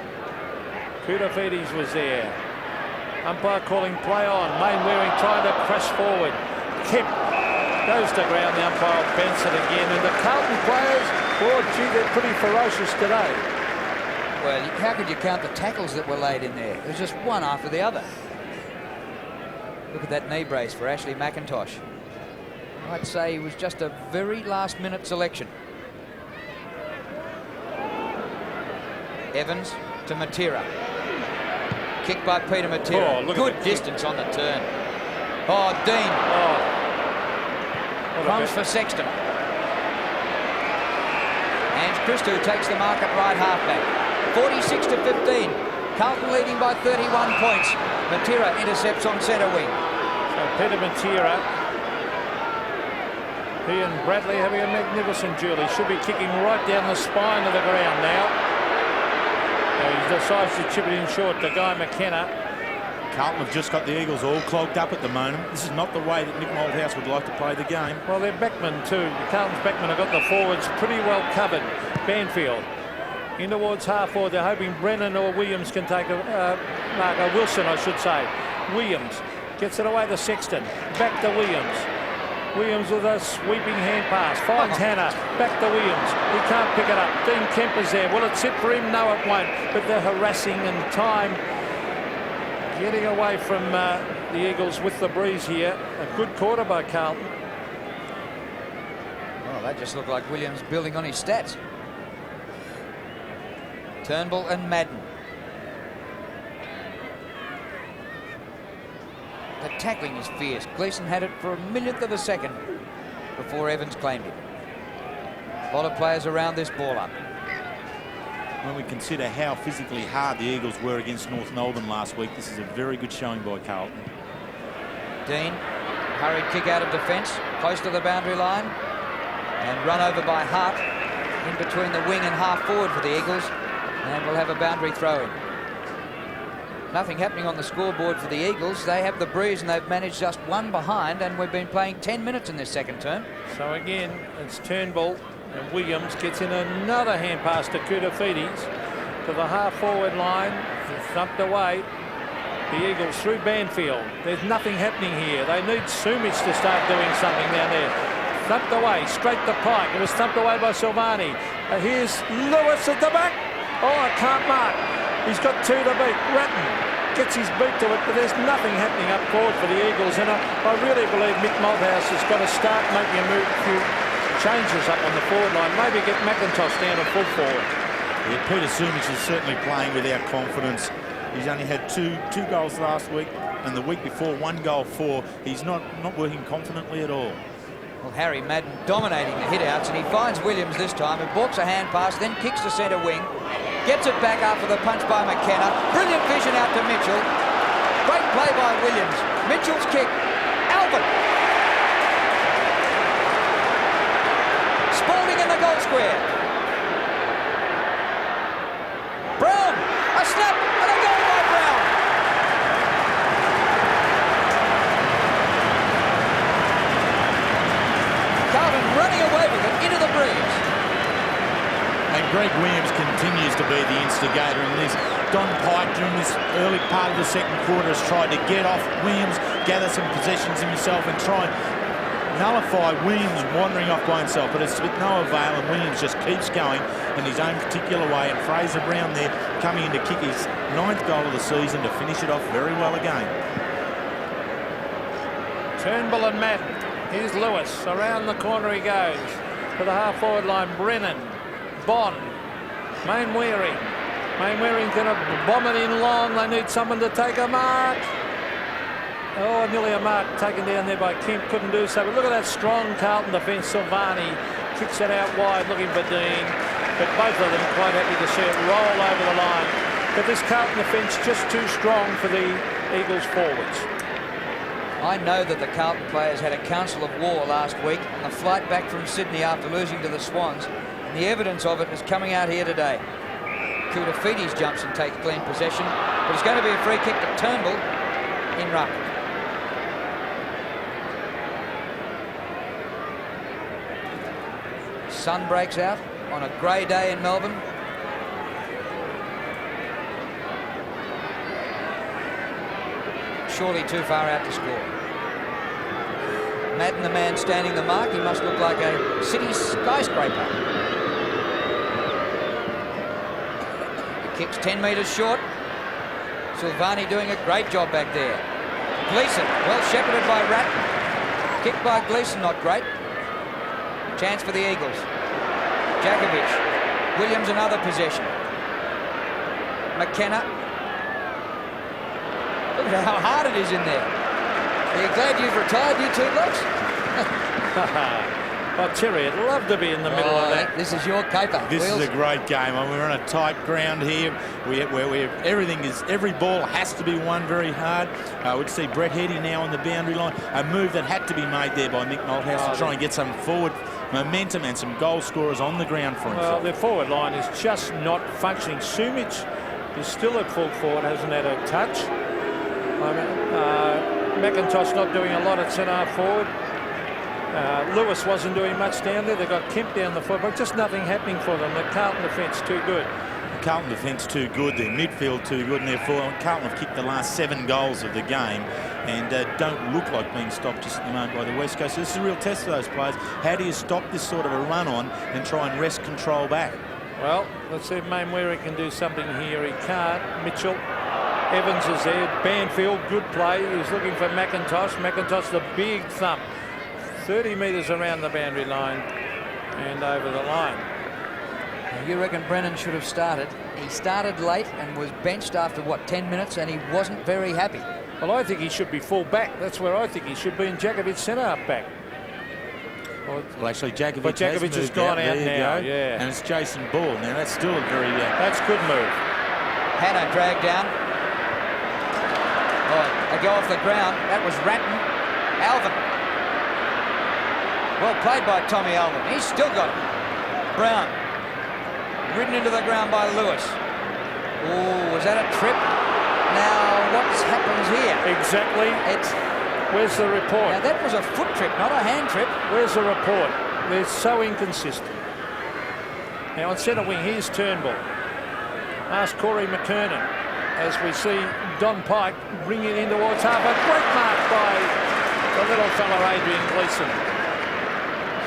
Koutafidis was there. Umpire calling play on. Mainwaring trying to crash forward. Kemp goes to ground. The umpire bends it again. And the Carlton players, oh gee, they're pretty ferocious today.
Well, how could you count the tackles that were laid in there? It was just one after the other. Look at that knee brace for Ashley McIntosh. I'd say it was just a very last-minute selection. Evans to Matera. Kick by Peter Matera.
Oh, look
good
at the
distance on the turn. Oh, Dean. Comes for Sexton. And Christou takes the mark at right halfback. 46 to 15. Carlton leading by 31 points. Matera intercepts on centre wing.
So Peter Matera, he and Bradley having a magnificent duel. He should be kicking right down the spine of the ground now. He decides to chip it in short to Guy McKenna.
Carlton have just got the Eagles all clogged up at the moment. This is not the way that Nick Malthouse would like to play the game.
Well, their backmen too. Carlton's backmen have got the forwards pretty well covered. Banfield in towards half forward. They're hoping Brennan or Williams can take a Wilson, I should say. Williams gets it away to Sexton. Back to Williams. Williams with a sweeping hand pass. Finds Hannah. Back to Williams. He can't pick it up. Dean Kemper's there. Will it sit for him? No, it won't. But they're harassing and time getting away from the Eagles with the breeze here. A good quarter by Carlton.
Well, that just looked like Williams building on his stats. Turnbull and Madden. The tackling is fierce. Gleeson had it for a millionth of a second before Evans claimed it. A lot of players around this ball up.
When we consider how physically hard the Eagles were against North Melbourne last week, this is a very good showing by Carlton.
Dean, hurried kick out of defence, close to the boundary line, and run over by Hart in between the wing and half forward for the Eagles, and we'll have a boundary throw in. Nothing happening on the scoreboard for the Eagles. They have the breeze and they've managed just one behind, and we've been playing 10 minutes in this second term.
So again, it's Turnbull. And Williams gets in another hand pass to Koutoufides to the half-forward line. He's thumped away. The Eagles through Banfield. There's nothing happening here. They need Sumich to start doing something down there. Thumped away, straight to Pike. It was thumped away by Silvani. Here's Lewis at the back. Oh, I can't mark. He's got two to beat. Ratton gets his beat to it, but there's nothing happening up forward for the Eagles. And I really believe Mick Malthouse has got to start making a few changes up on the forward line. Maybe get McIntosh down to full forward.
Yeah, Peter Sumich is certainly playing without confidence. He's only had two goals last week, and the week before 1 goal 4. He's not working confidently at all.
Well, Harry Madden dominating the hit-outs, and he finds Williams this time, who balks a hand pass, then kicks to centre wing, gets it back after the punch by McKenna. Brilliant vision out to Mitchell. Great play by Williams. Mitchell's kick. Albert. Spalding in the goal square. Brown. A snap and a goal by Brown. Carlton running away with it into the breeze.
And Greg Williams continues to be the instigator in this. Don Pike during this early part of the second quarter has tried to get off Williams, gather some possessions himself and try and nullify Williams wandering off by himself, but it's with no avail, and Williams just keeps going in his own particular way, and Fraser Brown there coming in to kick his 9th goal of the season to finish it off very well again.
Turnbull and Madden. Here's Lewis. Around the corner he goes to the half-forward line. Brennan, Bond, Mainwaring. Mainwaring's going to bomb it in long. They need someone to take a mark. Oh, nearly a mark taken down there by Kemp. Couldn't do so. But look at that strong Carlton defence. Silvani kicks it out wide, looking for Dean. But both of them quite happy to see it roll over the line. But this Carlton defence just too strong for the Eagles forwards.
I know that the Carlton players had a council of war last week on the flight back from Sydney after losing to the Swans. And the evidence of it is coming out here today. Koutoufides jumps and takes clean possession. But it's going to be a free kick to Turnbull in ruck. Sun breaks out on a grey day in Melbourne. Surely too far out to score. Madden, the man standing the mark, he must look like a city skyscraper. He kicks 10 metres short. Silvani doing a great job back there. Gleeson, well shepherded by Ratton. Kick by Gleeson, not great. Chance for the Eagles. Jakovic. Williams, another possession. McKenna. Look at how hard it is in there. Are you glad you've retired, you two blokes?
Oh, Terry, I'd love to be in the middle of that.
This is your caper.
This
Wheels.
is a great game. I mean, we're on a tight ground here where every ball has to be won very hard. We'd see Brett Heady now on the boundary line. A move that had to be made there by Mick Malthouse to try and get some forward momentum and some goal scorers on the ground for himself.
Well, their forward line is just not functioning. Sumich is still at full forward, hasn't had a touch. McIntosh not doing a lot at centre forward. Lewis wasn't doing much down there. They got Kemp down the foot, but just nothing happening for them. The Carlton defence too good.
Carlton defence too good. Their midfield too good, and therefore Carlton have kicked the last 7 goals of the game and don't look like being stopped just at the moment by the West Coast. So this is a real test for those players. How do you stop this sort of a run on and try and wrest control back?
Well, let's see if Mainweri can do something here. He can't. Mitchell. Evans is there. Banfield, good play. He's looking for McIntosh. McIntosh, the big thump. 30 metres around the boundary line and over the line.
You reckon Brennan should have started? He started late and was benched after, what, 10 minutes, and he wasn't very happy.
Well, I think he should be full back. That's where I think he should be, and Jakovic centre up back.
Well, actually, Jakovic
has gone out now, yeah.
And it's Jason Ball. Now, that's still a very...
That's good move.
Hannah dragged down. Oh, they go off the ground. That was Ratton. Alvin. Well played by Tommy Alvin. He's still got it. Brown. Ridden into the ground by Lewis. Oh, was that a trip? Now, what happens here?
Exactly. Where's the report?
Now, that was a foot trip, not a hand trip.
Where's the report? They're so inconsistent. Now, on centre wing, here's Turnbull. Ask Corey McKernan. As we see Don Pike bring it in towards half. A great mark by the little fella, Adrian Gleeson.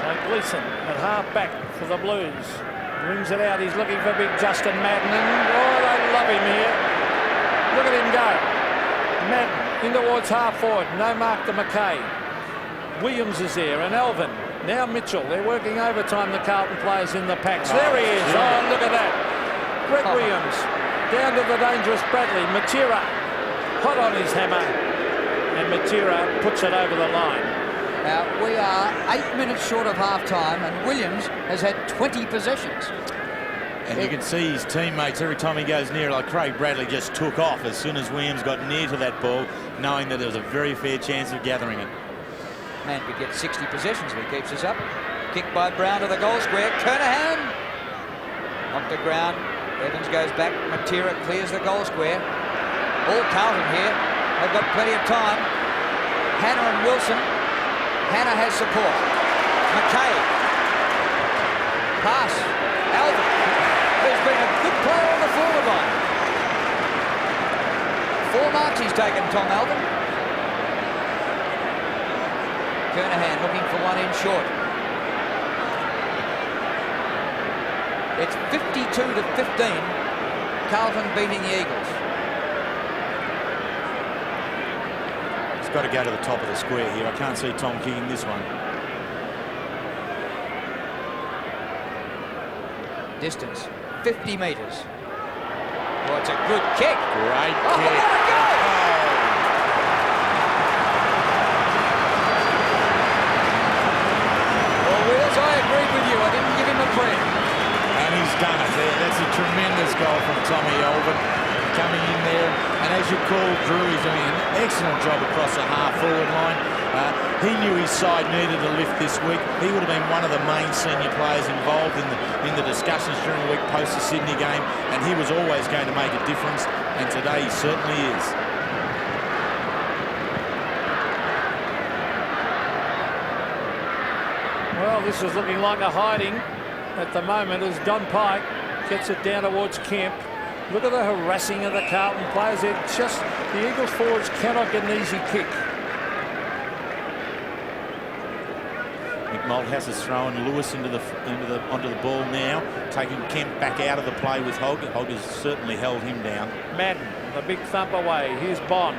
So Gleeson at half back for the Blues. Brings it out. He's looking for big Justin Madden. And, oh, they love him here. Look at him go. Madden in towards half forward. No mark to McKay. Williams is there and Alvin. Now Mitchell. They're working overtime, the Carlton players in the packs. There he is. Oh, look at that. Greg Williams down to the dangerous Bradley. Matera hot on his hammer. And Matera puts it over the line.
Now, we are 8 minutes short of half-time, and Williams has had 20 possessions.
And you can see his teammates every time he goes near, like Craig Bradley just took off as soon as Williams got near to that ball, knowing that there was a very fair chance of gathering it.
Man could get 60 possessions if he keeps this up. Kicked by Brown to the goal square. Kernahan off the ground. Evans goes back. Matera clears the goal square. All Carlton here. They've got plenty of time. Hannah and Wilson. Hannah has support. McKay. Pass. Alvin. There's been a good player on the forward line. 4 marks he's taken, Tom Alvin. Kernahan looking for one in short. It's 52-15. Carlton beating the Eagles.
He's got to go to the top of the square here. I can't see Tom kicking this one.
Distance, 50 metres. Oh, it's a good kick.
Great
Oh,
kick.
there it goes. Well, Wheels, I agreed with you. I didn't give him a prayer.
And he's done it there. That's a tremendous goal from Tommy Alvin coming in there. And as you call, Drew is doing an excellent job across the half-forward line. He knew his side needed a lift this week. He would have been one of the main senior players involved in the discussions during the week post the Sydney game, and he was always going to make a difference, and today he certainly is.
Well, this is looking like a hiding at the moment as Don Pike gets it down towards Kemp. Look at the harassing of the Carlton players. The Eagles forwards cannot get an easy kick.
Malthouse is throwing Lewis onto the ball now, taking Kemp back out of the play with Hogg. Hogg has certainly held him down.
Madden, the big thump away. Here's Bond.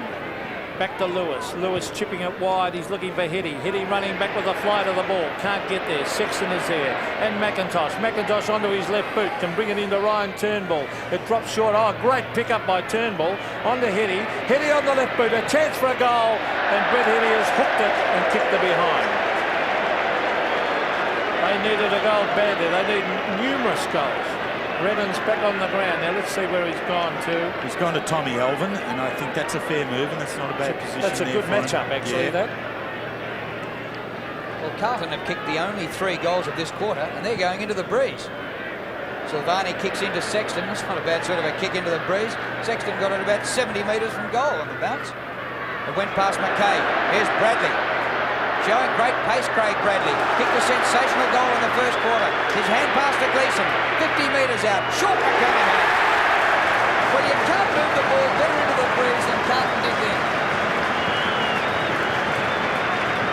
Back to Lewis. Lewis chipping it wide. He's looking for Hitty. Hitty running back with the flight of the ball. Can't get there. Sexton is there. And McIntosh. McIntosh onto his left boot. Can bring it into Ryan Turnbull. It drops short. Oh, great pick up by Turnbull. Onto Hitty. Hitty on the left boot. A chance for a goal. And Brett Hitty has hooked it and kicked the behind. They needed a goal badly. They need numerous goals. Redden's back on the ground. Now let's see where he's gone to.
He's gone to Tommy Elvin, and I think that's a fair move, and that's not a bad position.
That's a good matchup, actually, that.
Well, Carlton have kicked the only 3 goals of this quarter, and they're going into the breeze. Silvani kicks into Sexton. That's not a bad sort of a kick into the breeze. Sexton got it about 70 metres from goal on the bounce. It went past McKay. Here's Bradley. Showing great pace, Craig Bradley. Kicked a sensational goal in the first quarter. His hand pass to Gleeson. 50 metres out. Short for Cunningham. Well, you can't move the ball better into the breeze than Carlton did then.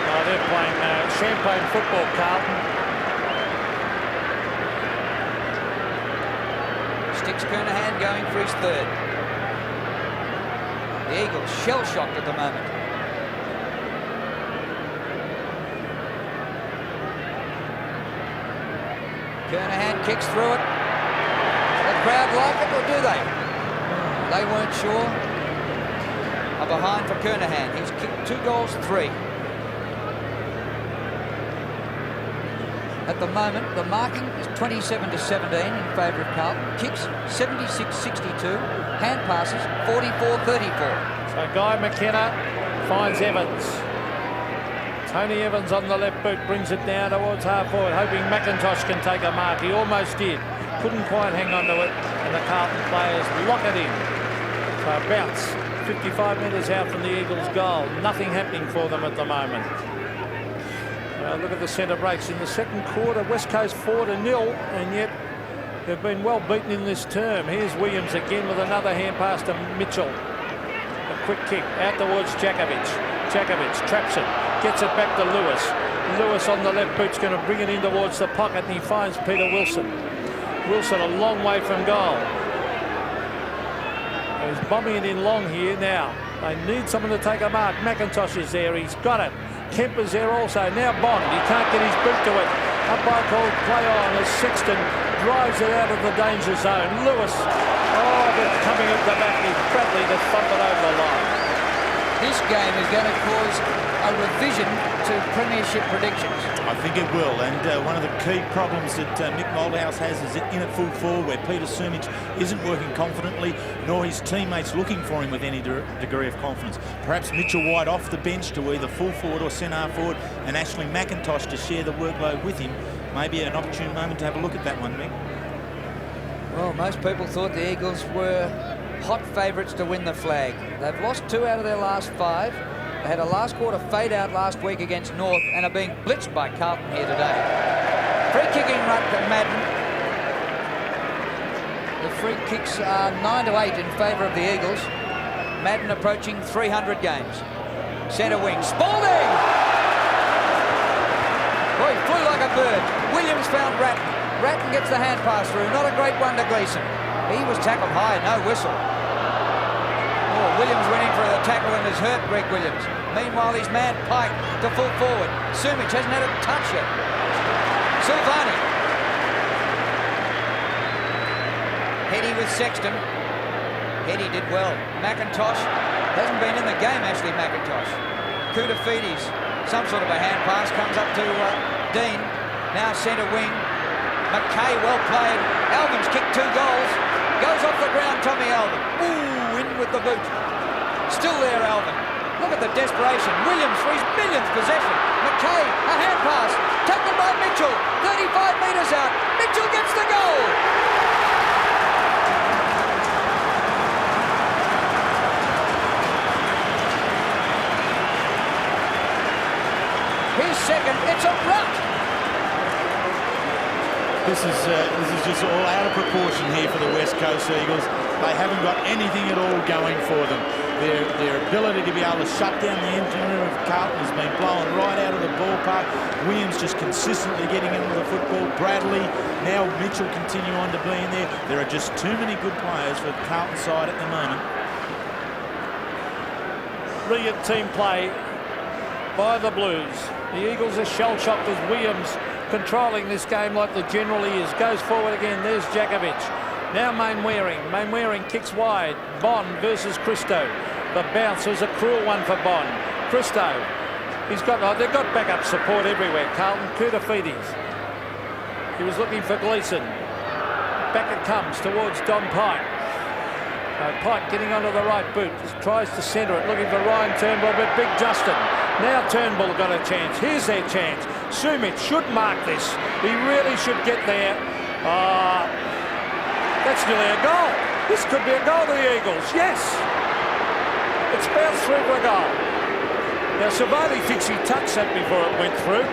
Oh, they're playing champagne football, Carlton.
Sticks Kernahan going for his 3rd. The Eagles shell-shocked at the moment. Kernahan kicks through it. The crowd like it, or do they? They weren't sure. A behind for Kernahan. He's kicked 2 goals, 3. At the moment, the marking is 27-17 in favour of Carlton. Kicks 76-62. Hand passes 44-34.
So Guy McKenna finds Evans. Tony Evans on the left boot brings it down towards half forward, hoping McIntosh can take a mark. He almost did. Couldn't quite hang on to it, and the Carlton players lock it in. So a bounce, 55 metres out from the Eagles' goal. Nothing happening for them at the moment. Look at the centre breaks. In the second quarter, West Coast 4-0, and yet they've been well beaten in this term. Here's Williams again with another hand pass to Mitchell. A quick kick out towards Jakovic. Jakovic traps it. Gets it back to Lewis. Lewis on the left boot's going to bring it in towards the pocket, and he finds Peter Wilson. Wilson a long way from goal. He's bombing it in long here now. They need someone to take a mark. McIntosh is there. He's got it. Kemper's there also. Now Bond. He can't get his boot to it. Umpire called play on as Sexton drives it out of the danger zone. Lewis. Oh, they're coming at the back. It's Bradley to thump it over the line.
This game is going to cause a revision to premiership predictions.
I think it will, and one of the key problems that Mick Moldhouse has is in at full forward, where Peter Sumich isn't working confidently, nor his teammates looking for him with any degree of confidence. Perhaps Mitchell White off the bench to either full forward or centre forward, and Ashley McIntosh to share the workload with him. Maybe an opportune moment to have a look at that one, Mick.
Well, most people thought the Eagles were hot favourites to win the flag. They've lost 2 out of their last 5. They had a last quarter fade out last week against North and are being blitzed by Carlton here today. Free kicking run to Madden. The free kicks are 9-8 in favour of the Eagles. Madden approaching 300 games. Centre wing, Spalding! Boy, he flew like a bird. Williams found Ratton. Ratton gets the hand pass through. Not a great one to Gleeson. He was tackled high, no whistle. Oh, Williams went in for the tackle and has hurt Greg Williams. Meanwhile, his man Pike to full forward. Sumich hasn't had a touch yet. Silvani. Hetty with Sexton. Hetty did well. McIntosh hasn't been in the game, Ashley McIntosh. Koutafidis, some sort of a hand pass, comes up to Dean. Now centre wing. McKay, well played. Alvin's kicked 2 goals. Goes off the ground, Tommy Alvin. Ooh, in with the boot. Still there, Alvin. Look at the desperation. Williams for his millionth possession. McKay, a hand pass. Taken by Mitchell. 35 metres out. Mitchell gets the goal. His second. It's a rut.
This is just all out of proportion here for the West Coast Eagles. They haven't got anything at all going for them. Their ability to be able to shut down the engine room of Carlton has been blown right out of the ballpark. Williams just consistently getting into the football. Bradley, now Mitchell continue on to be in there. There are just too many good players for the Carlton side at the moment.
brilliant team play by the Blues. The Eagles are shell-shocked as Williams controlling this game like the general he is. Goes forward again. There's Jakovic. Now Mainwaring. Mainwaring kicks wide. Bond versus Christo. The bounce was a cruel one for Bond. Christo. They've got backup support everywhere. Carlton, Koutafidis. He was looking for Gleeson. Back it comes towards Don Pike. Pike getting onto the right boot. Just tries to centre it. Looking for Ryan Turnbull, but Big Justin. Now Turnbull got a chance. Here's their chance. Sumich should mark this. He really should get there. That's nearly a goal. This could be a goal to the Eagles. Yes. It's bounced through for a goal. Now Savani thinks he touched that before it went through.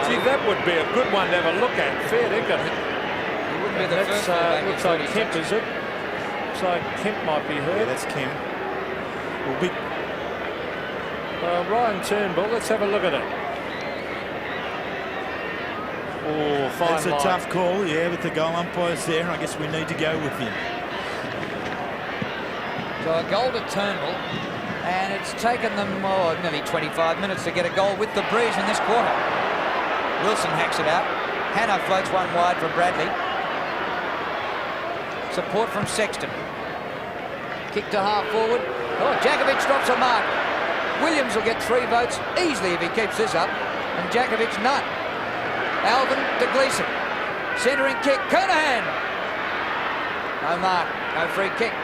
Gee, that would be a good one to have a look at. Fair dinkum.
He wouldn't be the first one.
Looks like Kemp, is it? Looks like Kemp might be hurt.
Yeah, that's Kemp.
Ryan Turnbull, let's have a look at it. Oh, fine
That's a
line.
tough call, yeah, with the goal umpire's there, and I guess we need to go with him.
So a goal to Turnbull, and it's taken them nearly 25 minutes to get a goal with the breeze in this quarter. Wilson hacks it out. Hannah floats one wide for Bradley. Support from Sexton. Kick to half forward. Oh, Jakovic drops a mark. Williams will get 3 votes easily if he keeps this up, and Jakovic none. Alvin to Gleeson. Centering kick. Kernahan. No mark. No free kick.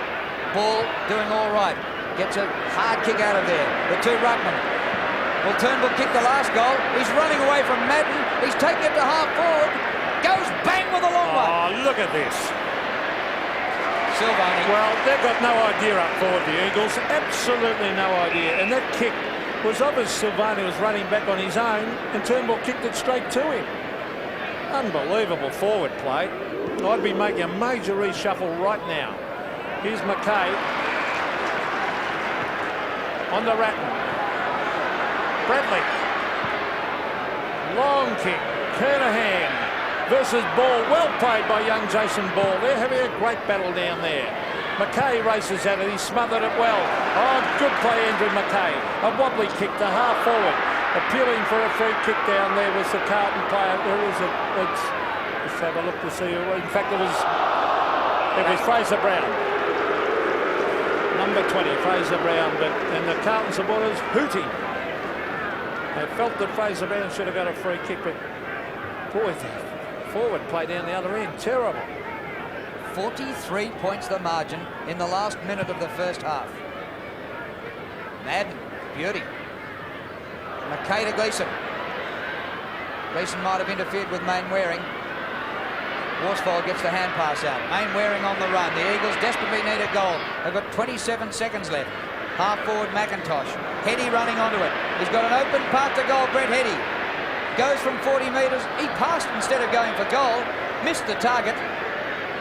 Ball doing all right. Gets a hard kick out of there. The 2 ruckmen. Well, Turnbull kicked the last goal. He's running away from Madden. He's taking it to half forward. Goes bang with a long one.
Oh, look at this.
Silvani.
Well, they've got no idea up forward, the Eagles. Absolutely no idea. And that kick was obvious. Silvani was running back on his own, and Turnbull kicked it straight to him. Unbelievable forward play. I'd be making a major reshuffle right now. Here's McKay. On the Ratton. Bradley. Long kick. Kernahan versus Ball. Well played by young Jason Ball. They're having a great battle down there. McKay races at it. He smothered it well. Oh, good play, Andrew McKay. A wobbly kick to half forward. Appealing for a free kick down there was the Carlton player. Let's have a look to see. In fact, it was Fraser Brown. Number 20, Fraser Brown. And the Carlton supporters hooting. They felt that Fraser Brown should have got a free kick, but boy, the forward play down the other end. Terrible.
43 points the margin in the last minute of the first half. Madden, beauty. McKay to Gleeson. Gleeson might have interfered with Mainwaring. Worsfold gets the hand pass out. Mainwaring on the run. The Eagles desperately need a goal. They've got 27 seconds left. Half forward McIntosh. Heady running onto it. He's got an open path to goal. Brett Heady goes from 40 metres. He passed instead of going for goal. Missed the target.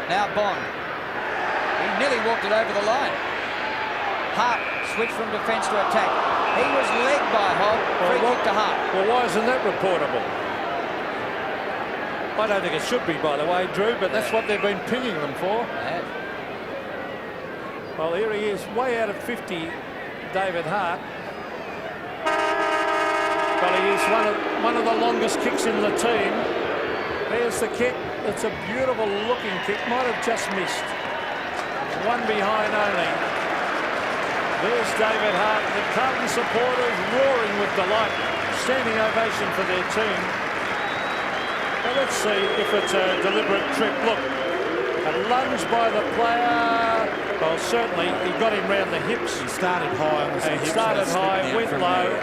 Now Bond. He nearly walked it over the line. Hart switched from defence to attack. He was legged by Holt. Free kick to Hart.
Well, why isn't that reportable? I don't think it should be, by the way, Drew, but that's what they've been pinging them for.
Yeah.
Well, here he is, way out of 50, David Hart. Well, he is one of the longest kicks in the team. There's the kick. It's a beautiful looking kick. Might have just missed. One behind only. There's David Hart. The Carlton supporters roaring with delight. Standing ovation for their team. Well, let's see if it's a deliberate trip. Look, a lunge by the player. Well, certainly he got him round the hips.
He started high on the hips.
He started high, went low.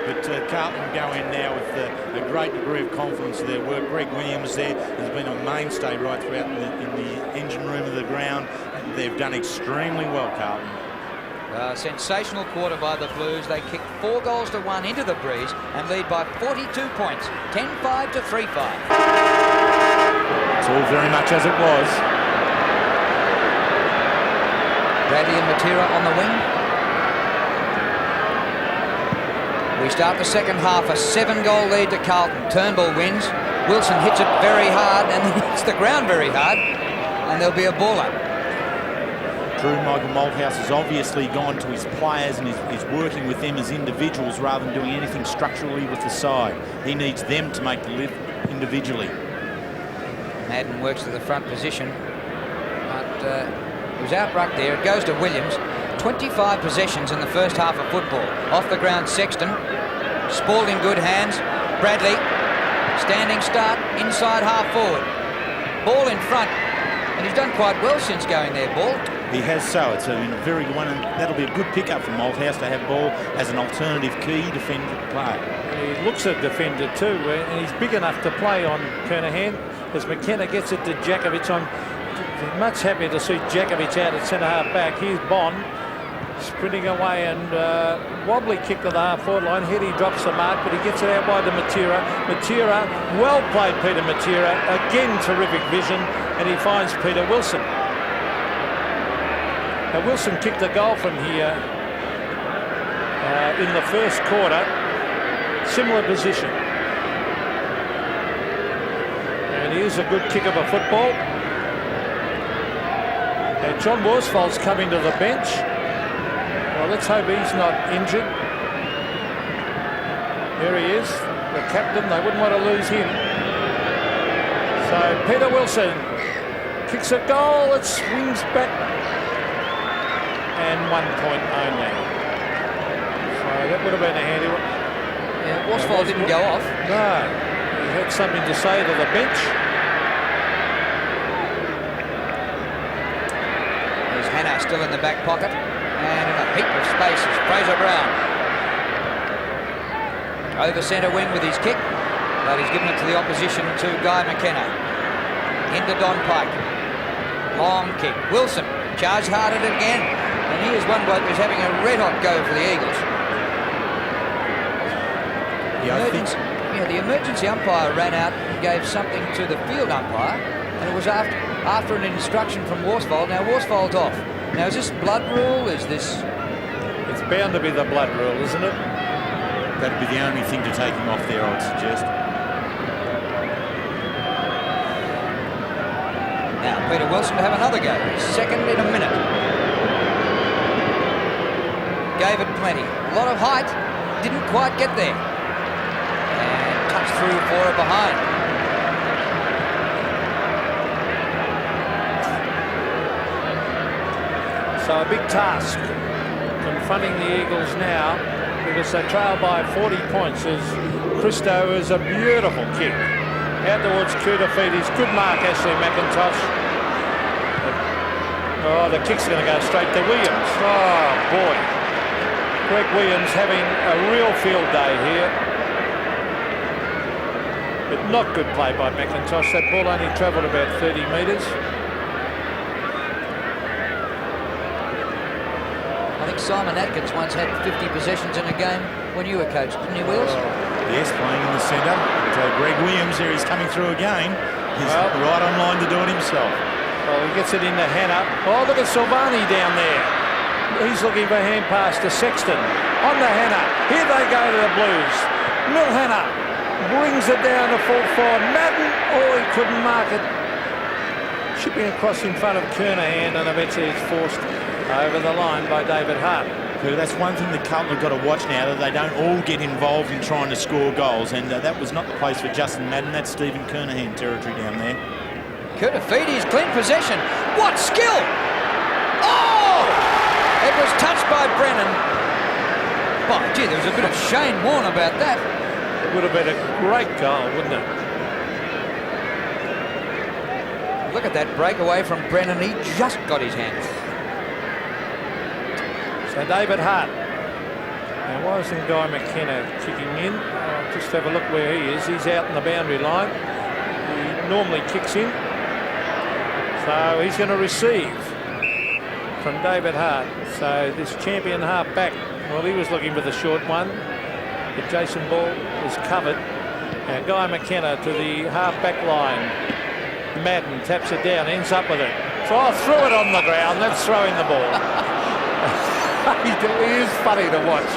But Carlton go in now with a great degree of confidence of their work. Greg Williams there has been a mainstay right throughout in the engine room of the ground. They've done extremely well, Carlton.
Sensational quarter by the Blues. They kicked 4 goals to 1 into the breeze and lead by 42 points, 10-5 to 3-5.
It's all very much as it was.
Bradley and Matera on the wing. We start the second half, a 7-goal lead to Carlton. Turnbull wins. Wilson hits it very hard and hits the ground very hard, and there'll be a ball up.
Drew Michael Malthouse has obviously gone to his players and is working with them as individuals rather than doing anything structurally with the side. He needs them to make the lift individually.
Madden works to the front position, but he was out ruck there. It goes to Williams. 25 possessions in the first half of football. Off the ground, Sexton. Spalding, good hands. Bradley, standing start, inside half forward. Ball in front, and he's done quite well since going there, Ball.
He has so. It's a very good one, and that'll be a good pickup for Malthouse to have Ball as an alternative key defender to play.
He looks a defender too, and he's big enough to play on Kernahan as McKenna gets it to Jakovic. I'm much happier to see Jakovic out at centre-half back. Here's Bond sprinting away, and wobbly kick to the half-forward line. Heady drops the mark, but he gets it out wide to Matera. Matera, well played Peter Matera. Again, terrific vision, and he finds Peter Wilson. Now, Wilson kicked a goal from here in the first quarter. Similar position. And here's a good kick of a football. And John Worsfold's coming to the bench. Well, let's hope he's not injured. There he is, the captain. They wouldn't want to lose him. So Peter Wilson kicks a goal. It swings back. And 1 point only. So that would have been a handy one.
Yeah, Worsfold didn't go off.
No, he had something to say to the bench.
There's Hannah still in the back pocket. And in a heap of spaces, Fraser Brown. Over centre wing with his kick, but he's given it to the opposition to Guy McKenna. Into Don Pike. Long kick. Wilson charged hard at it again. And here's one bloke who's having a red-hot go for the Eagles. The emergency umpire ran out and gave something to the field umpire, and it was after an instruction from Worsfold. Now Worsfold's off. Now, is this blood rule? Is this...
It's bound to be the blood rule, isn't it?
That'd be the only thing to take him off there, I would suggest.
Now, Peter Wilson to have another go. His second in a minute. Gave it plenty. A lot of height. Didn't quite get there. And touched through for it behind.
So a big task confronting the Eagles now, because they trail by 40 points as Christo is a beautiful kick. Out towards Koutafidis. Good mark, Ashley McIntosh. Oh, the kick's going to go straight to Williams. Oh, boy. Greg Williams having a real field day here. But not good play by McIntosh. That ball only travelled about 30 metres.
I think Simon Atkins once had 50 possessions in a game when you were coach, didn't you, Wills?
Yes, playing in the centre. Greg Williams here is coming through again. He's right on line to do it himself.
Well, he gets it into Hannah. Oh, look at Silvani down there. He's looking for a hand pass to Sexton. On to Hannah. Here they go to the Blues. Mil Hannah brings it down to full forward. Madden, oh, he couldn't mark it. Shipping across in front of Kernahan, and eventually it's forced over the line by David Hart.
That's one thing that Carlton have got to watch now, that they don't all get involved in trying to score goals, and that was not the place for Justin Madden. That's Stephen Kernahan territory down there.
Koutafidis, clean possession. What skill! Oh! It was touched by Brennan. By gee, there was a bit of Shane Warne about that.
It would have been a great goal, wouldn't it?
Look at that breakaway from Brennan. He just got his hands.
So David Hart. Now, why isn't Guy McKenna kicking in? Just have a look where he is. He's out in the boundary line. He normally kicks in. So he's going to receive from David Hart. So this champion half back, well, he was looking for the short one, but Jason Ball was covered. And Guy McKenna to the half back line. Madden taps it down, ends up with it. So threw it on the ground. That's throwing the ball. He is funny to watch.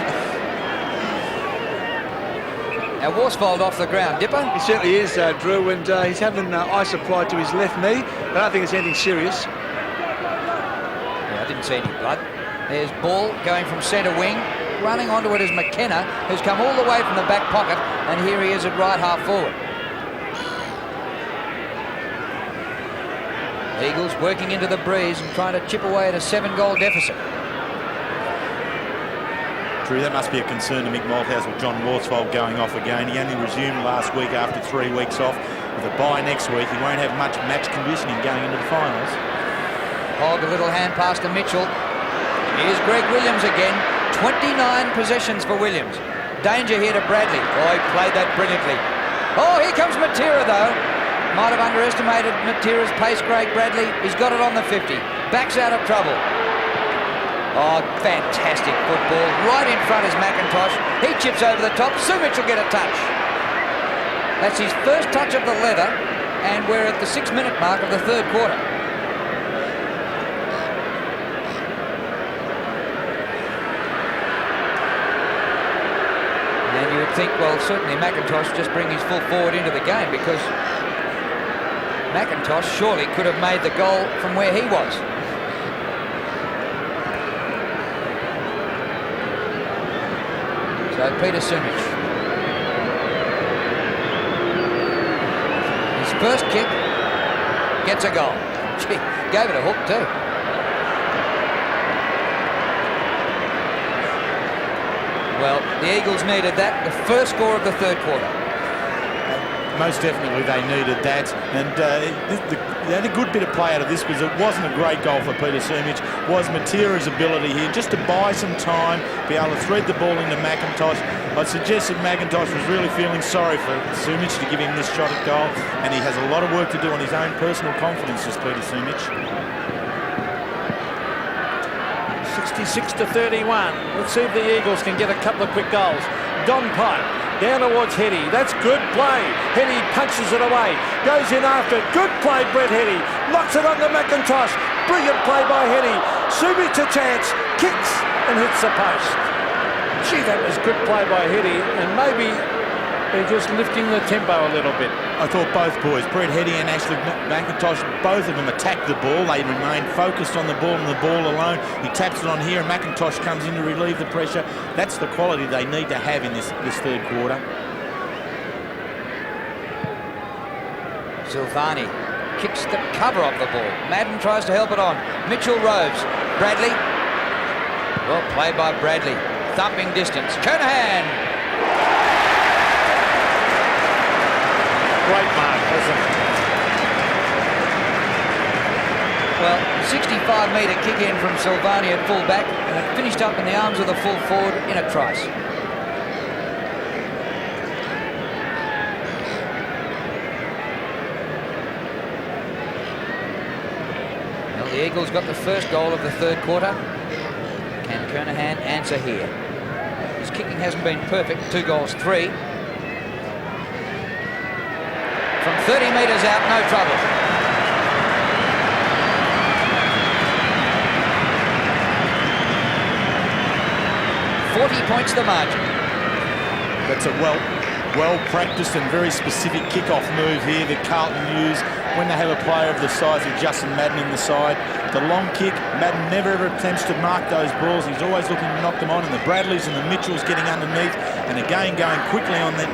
Now Worsfold off the ground. Dipper?
He certainly is, Drew, and he's having ice applied to his left knee, but I don't think it's anything serious.
Yeah, I didn't didn't see any blood. There's Ball going from centre wing. Running onto it is McKenna, who's come all the way from the back pocket, and here he is at right half forward. Eagles working into the breeze and trying to chip away at a 7-goal deficit.
Drew, that must be a concern to Mick Malthouse with John Worsfold going off again. He only resumed last week after 3 weeks off. With a bye next week, he won't have much match conditioning going into the finals.
Hogg, a little hand pass to Mitchell. Here's Greg Williams again. 29 possessions for Williams. Danger here to Bradley. Oh, he played that brilliantly. Oh, here comes Matera, though. Might have underestimated Matera's pace, Craig Bradley. He's got it on the 50. Backs out of trouble. Oh, fantastic football. Right in front is McIntosh. He chips over the top. Sumic will get a touch. That's his first touch of the leather, and we're at the 6-minute mark of the third quarter. And you would think, well, certainly McIntosh just bring his full forward into the game, because McIntosh surely could have made the goal from where he was. So Peter Sumic. His first kick gets a goal. Gee, gave it a hook too. Well, the Eagles needed that, the first score of the third quarter.
Most definitely they needed that, and the good bit of play out of this was it wasn't a great goal for Peter Sumic, was Matera's ability here just to buy some time, be able to thread the ball into McIntosh. I'd suggest that McIntosh was really feeling sorry for Sumic to give him this shot at goal, and he has a lot of work to do on his own personal confidence as Peter Sumic.
66-31. Let's see if the Eagles can get a couple of quick goals. Don Pike down towards Heady. That's good play. Heady punches it away. Goes in after it. Good play, Brett Heady. Knocks it on to McIntosh. Brilliant play by Heady. Sumic a chance. Kicks and hits the post. Gee, that was good play by Heady, and maybe they're just lifting the tempo a little bit.
I thought both boys, Brett Heady and Ashley McIntosh, both of them attacked the ball. They remained focused on the ball and the ball alone. He taps it on here and McIntosh comes in to relieve the pressure. That's the quality they need to have in this third quarter.
Silvani kicks the cover of the ball. Madden tries to help it on. Mitchell roves. Bradley. Well played by Bradley. Thumping distance. Kernahan.
Great mark, wasn't it?
Well, 65-metre kick in from Silvani at full back, and it finished up in the arms of the full forward in a trice. Well, the Eagles got the first goal of the third quarter. Can Kernahan answer here? His kicking hasn't been perfect. 2 goals, 3. From 30 metres out, no trouble. Points the margin.
That's a well-practiced and very specific kick-off move here that Carlton use when they have a player of the size of Justin Madden in the side. The long kick, Madden never ever attempts to mark those balls. He's always looking to knock them on, and the Bradleys and the Mitchells getting underneath, and again going quickly on the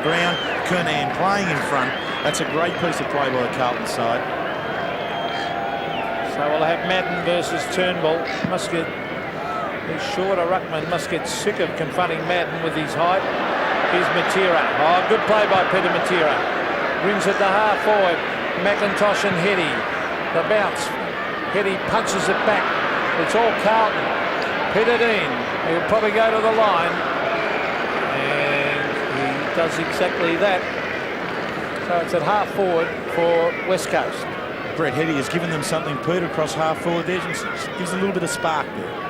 ground. Kernahan playing in front. That's a great piece of play by the Carlton side.
So we'll have Madden versus Turnbull. His shorter ruckman must get sick of confronting Madden with his height. Here's Matera. Oh, good play by Peter Matera. Brings it to half forward. McIntosh and Heady. The bounce. Heady punches it back. It's all Carlton. Peter Dean. He'll probably go to the line. And he does exactly that. So it's at half forward for West Coast.
Brett Heady has given them something. Peter across half forward there. Just gives a little bit of spark there.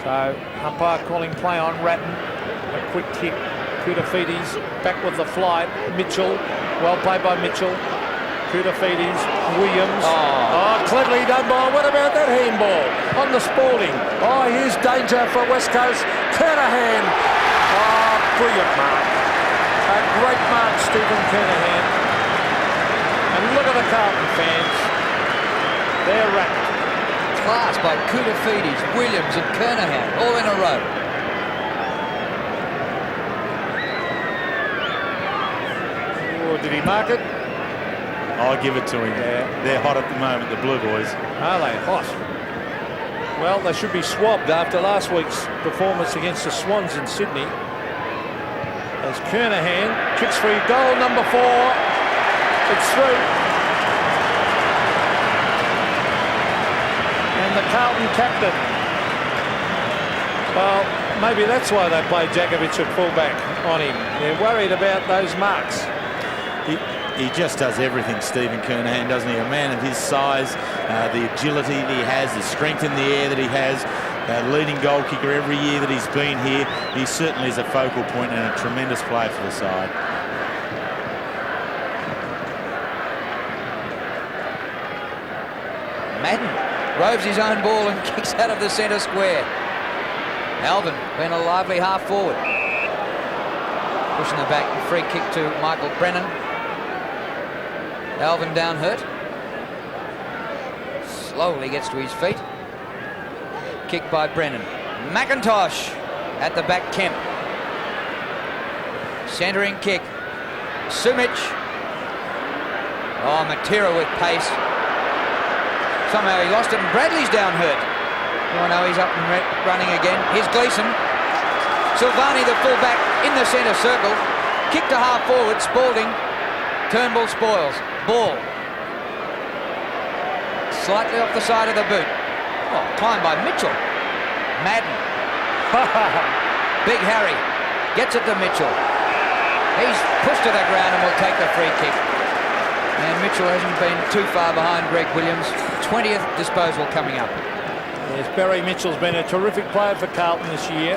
So umpire calling play on Ratton. A quick kick. Koutafidis back with the flight. Mitchell. Well played by Mitchell. Koutafidis. Williams. Oh, cleverly done by. What about that handball on the Spalding? Oh, here's danger for West Coast. Kernahan. Oh, brilliant mark. A great mark, Stephen Kernahan. And look at the Carlton fans. They're rapt.
class by Koutafidis, Williams and Kernahan, all in a row.
Oh, did he mark it?
I'll give it to him.
Yeah.
They're hot at the moment, the Blue Boys.
Are they hot? Well, they should be swabbed after last week's performance against the Swans in Sydney. As Kernahan kicks free, goal number 4. It's through. And the Carlton captain. Well, maybe that's why they played Djakovic at fullback on him. They're worried about those marks.
He just does everything, Stephen Kernahan, doesn't he? A man of his size, the agility that he has, the strength in the air that he has, leading goal kicker every year that he's been here. He certainly is a focal point and a tremendous player for the side.
Madden roves his own ball and kicks out of the centre square. Alvin been a lively half forward. Pushing the back, free kick to Michael Brennan. Alvin down hurt. Slowly gets to his feet. Kick by Brennan. McIntosh at the back, Kemp. Centering kick. Sumic. Oh, Matera with pace. Somehow he lost it and Bradley's down hurt. Oh no, he's up and running again. Here's Gleeson. Silvani, the fullback, in the centre circle. Kick to half forward, Spalding. Turnbull spoils. Ball. Slightly off the side of the boot. Oh, climbed by Mitchell. Madden. Big Harry gets it to Mitchell. He's pushed to the ground and will take the free kick. And Mitchell hasn't been too far behind Greg Williams. 20th disposal coming up.
Yes, Barry Mitchell's been a terrific player for Carlton this year.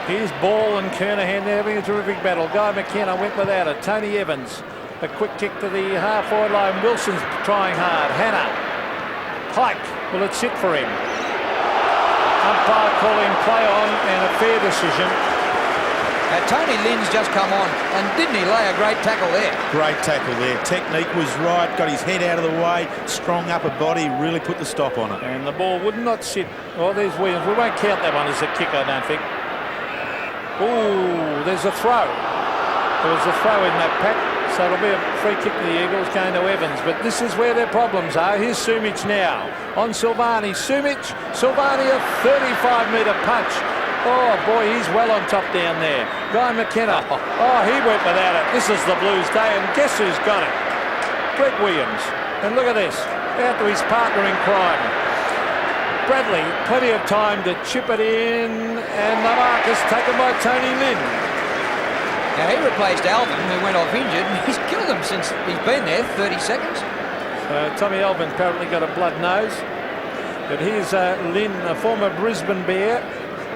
Here's Ball and Kernahan. They're having a terrific battle. Guy McKenna went without it. Tony Evans. A quick kick to the half-forward line. Wilson's trying hard. Hannah. Pike. Will it sit for him? Umpire calling play on and a fair decision.
Tony Lynn's just come on, and didn't he lay a great tackle there?
Great tackle there. Technique was right. Got his head out of the way. Strong upper body. Really put the stop on it.
And the ball would not sit. Oh, there's Williams. We won't count that one as a kick, I don't think. Ooh, there's a throw. There was a throw in that pack. So it'll be a free kick to the Eagles going to Evans. But this is where their problems are. Here's Sumic now. On Silvani. Sumic. Silvani a 35-metre punch. Oh, boy, he's well on top down there. Guy McKenna. Oh, he went without it. This is the Blues' day. And guess who's got it? Greg Williams. And look at this. Out to his partner in crime. Bradley, plenty of time to chip it in. And the mark is taken by Tony Lynn.
Now, he replaced Alvin, who went off injured, and he's killed him since he's been there, 30 seconds.
Tommy Alvin apparently got a blood nose. But here's Lynn, a former Brisbane Bear,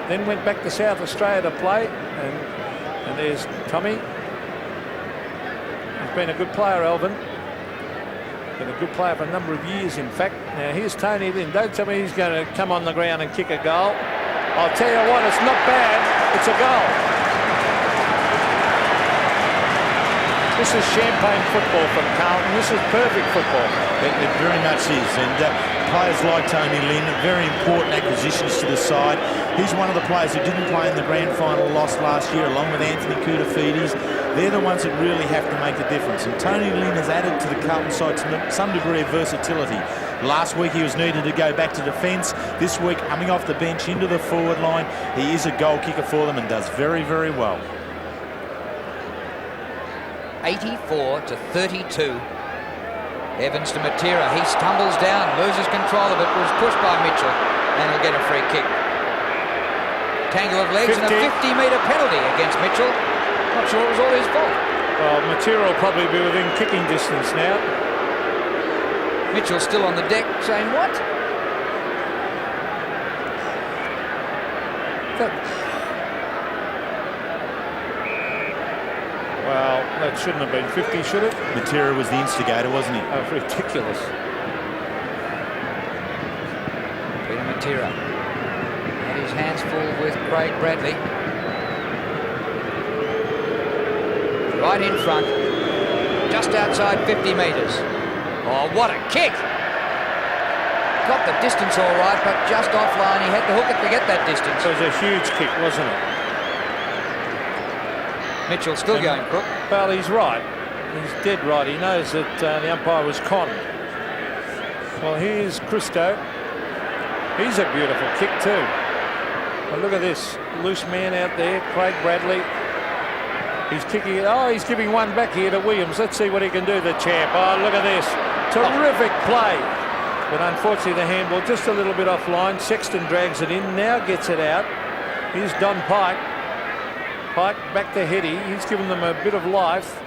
then went back to South Australia to play. And there's Tommy. He's been a good player, Alvin. Been a good player for a number of years, in fact. Now, here's Tony Lynn. Don't tell me he's going to come on the ground and kick a goal. I'll tell you what, it's not bad. It's a goal. This is champagne football from Carlton. This is perfect football.
It very much is. And players like Tony Lynn, very important acquisitions to the side. He's one of the players who didn't play in the grand final loss last year, along with Anthony Koutafidis. They're the ones that really have to make a difference. And Tony Lynn has added to the Carlton side some degree of versatility. Last week he was needed to go back to defence. This week, coming off the bench into the forward line, he is a goal kicker for them and does very, very well.
84-32. Evans to Matera. He stumbles down, loses control of it, was pushed by Mitchell, and he'll get a free kick. Tangle of legs 50. And a 50-metre penalty against Mitchell. Not sure it was all his fault.
Well, Matera will probably be within kicking distance now.
Mitchell's still on the deck saying, what?
Well, that shouldn't have been 50, should it?
Matera was the instigator, wasn't he?
Oh, ridiculous.
Peter Matera had his hands full with Craig Bradley. Right in front, just outside 50 metres. Oh, what a kick! got the distance all right, but just offline. He had to hook it to get that distance.
It was a huge kick, wasn't it?
Mitchell still going crook.
Well, he's right. He's dead right. He knows that the umpire was conned. Well, here's Christo. He's a beautiful kick too. Well, look at this. Loose man out there, Craig Bradley. He's kicking it. Oh, he's giving one back here to Williams. Let's see what he can do, the champ. Oh, look at this. Terrific play. But unfortunately, the handball just a little bit offline. Sexton drags it in, now gets it out. Here's Don Pike. Pike back to Heady. He's given them a bit of life.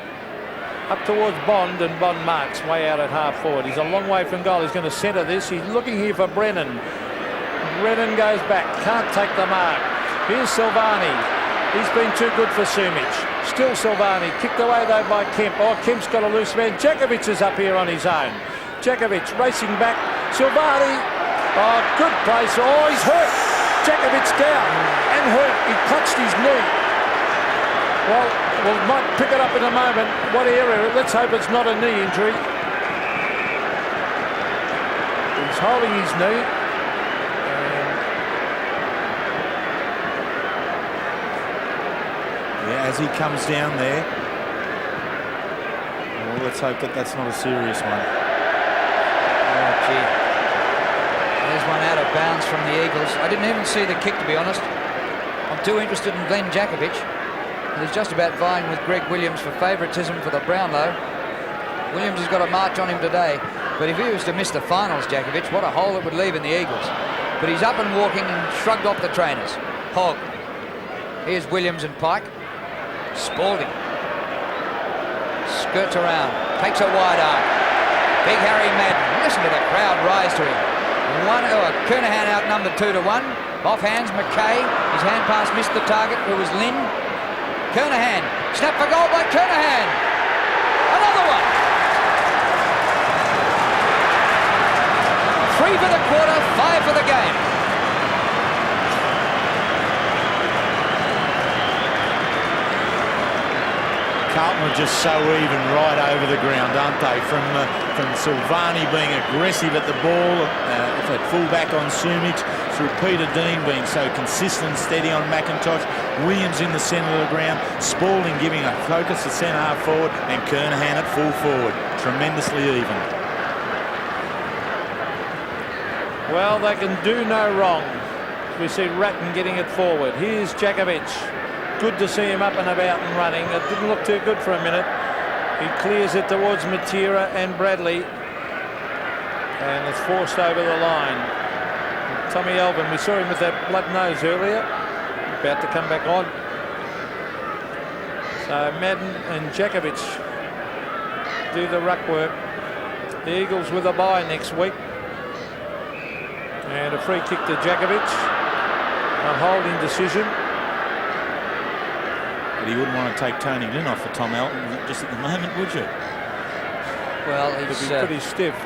Up towards Bond, and Bond marks way out at half forward. He's a long way from goal. He's going to centre this. He's looking here for Brennan. Brennan goes back. Can't take the mark. Here's Silvani. He's been too good for Sumich. Still Silvani. Kicked away though by Kemp. Oh, Kemp's got a loose man. Jakovic is up here on his own. Jakovic racing back. Silvani. Oh, good place. Oh, he's hurt. Jakovic down and hurt. He clutched his knee. Well, we might pick it up in a moment. What area? Let's hope it's not a knee injury. He's holding his knee.
Yeah, as he comes down there. Well, let's hope that that's not a serious one.
Oh, gee. There's one out of bounds from the Eagles. I didn't even see the kick, to be honest. I'm too interested in Glenn Jakovic. He's just about vying with Greg Williams for favouritism for the Brownlow. Williams has got a march on him today. But if he was to miss the finals, Jakovic, what a hole it would leave in the Eagles. But he's up and walking and shrugged off the trainers. Hogg. Here's Williams and Pike. Spalding. Skirts around. Takes a wide arc. Big Harry Madden. Listen to the crowd rise to him. Kernahan out number 2-1. Off hands McKay. His hand pass missed the target. It was Lynn. Kernahan. Snap for goal by Kernahan. Another one. 3 for the quarter, 5 for the game.
Carlton are just so even right over the ground, aren't they? From Silvani being aggressive at the ball, at full-back on Sumich, through Peter Dean being so consistent, steady on McIntosh, Williams in the centre of the ground, Spalding giving a focus to centre-half forward, and Kernahan at full forward. Tremendously even.
Well, they can do no wrong. We see Ratton getting it forward. Here's Jakovic. Good to see him up and about and running. It didn't look too good for a minute. He clears it towards Matera and Bradley. And it's forced over the line. Tommy Elvin, we saw him with that blood nose earlier. About to come back on. So Madden and Jakovic do the ruck work. The Eagles with a bye next week. And a free kick to Jakovic. A holding decision.
But you wouldn't want to take Tony Lynn off for Tom Elton just at the moment, would you?
Well, he's
be pretty stiff.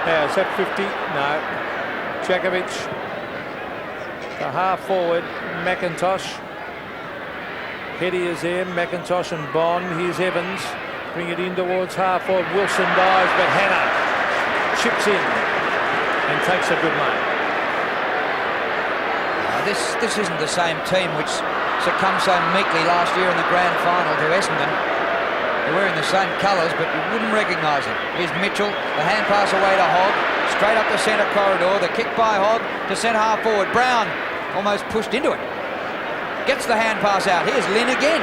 Now, is that 50? No. Jakovic. The half forward, McIntosh. Heady is there, McIntosh and Bond. Here's Evans. Bring it in towards half forward. Wilson dives, but Hannah chips in and takes a good mark.
This isn't the same team which succumbed so meekly last year in the grand final to Essendon. They're wearing the same colours, but you wouldn't recognise them. Here's Mitchell, the hand pass away to Hogg, straight up the centre corridor, the kick by Hogg to centre half forward. Brown almost pushed into it. Gets the hand pass out. Here's Lynn again.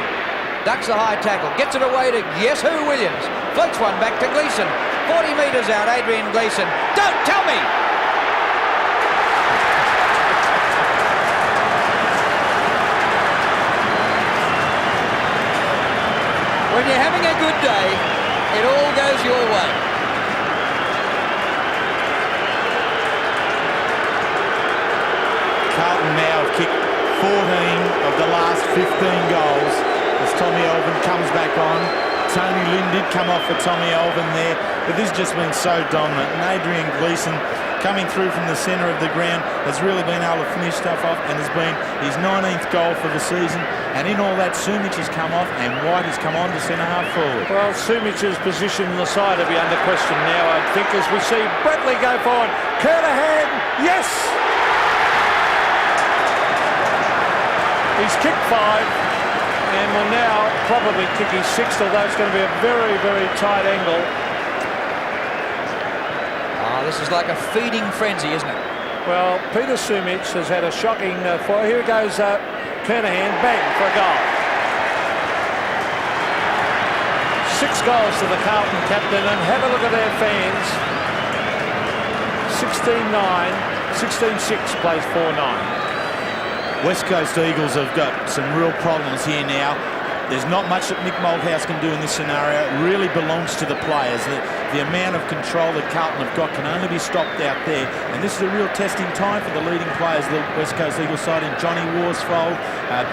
Ducks the high tackle, gets it away to guess who, Williams. Floats one back to Gleeson. 40 metres out, Adrian Gleeson. Don't tell me! When you're having a good day, it all goes your way.
Carlton now have kicked 14 of the last 15 goals as Tommy Elvin comes back on. Tony Lynn did come off for Tommy Elvin there, but this has just been so dominant. And Adrian Gleeson coming through from the centre of the ground, has really been able to finish stuff off, and has been his 19th goal for the season. And in all that, Sumic has come off and White has come on to centre-half forward.
Well, Sumic's position on the side will be under question now, I think, as we see Bradley go forward. Kernahan, yes! He's kicked 5 and will now probably kick his 6th, although it's going to be a very, very tight angle.
This is like a feeding frenzy, isn't it?
Well, Peter Sumic has had a shocking fire. Here goes Kernahan, bang, for a goal. 6 goals to the Carlton captain, and have a look at their fans. 16-9, 16-6 plays 4-9.
West Coast Eagles have got some real problems here now. There's not much that Mick Malthouse can do in this scenario. It really belongs to the players. The amount of control that Carlton have got can only be stopped out there. And this is a real testing time for the leading players of the West Coast Eagles side, in Johnny Worsfold,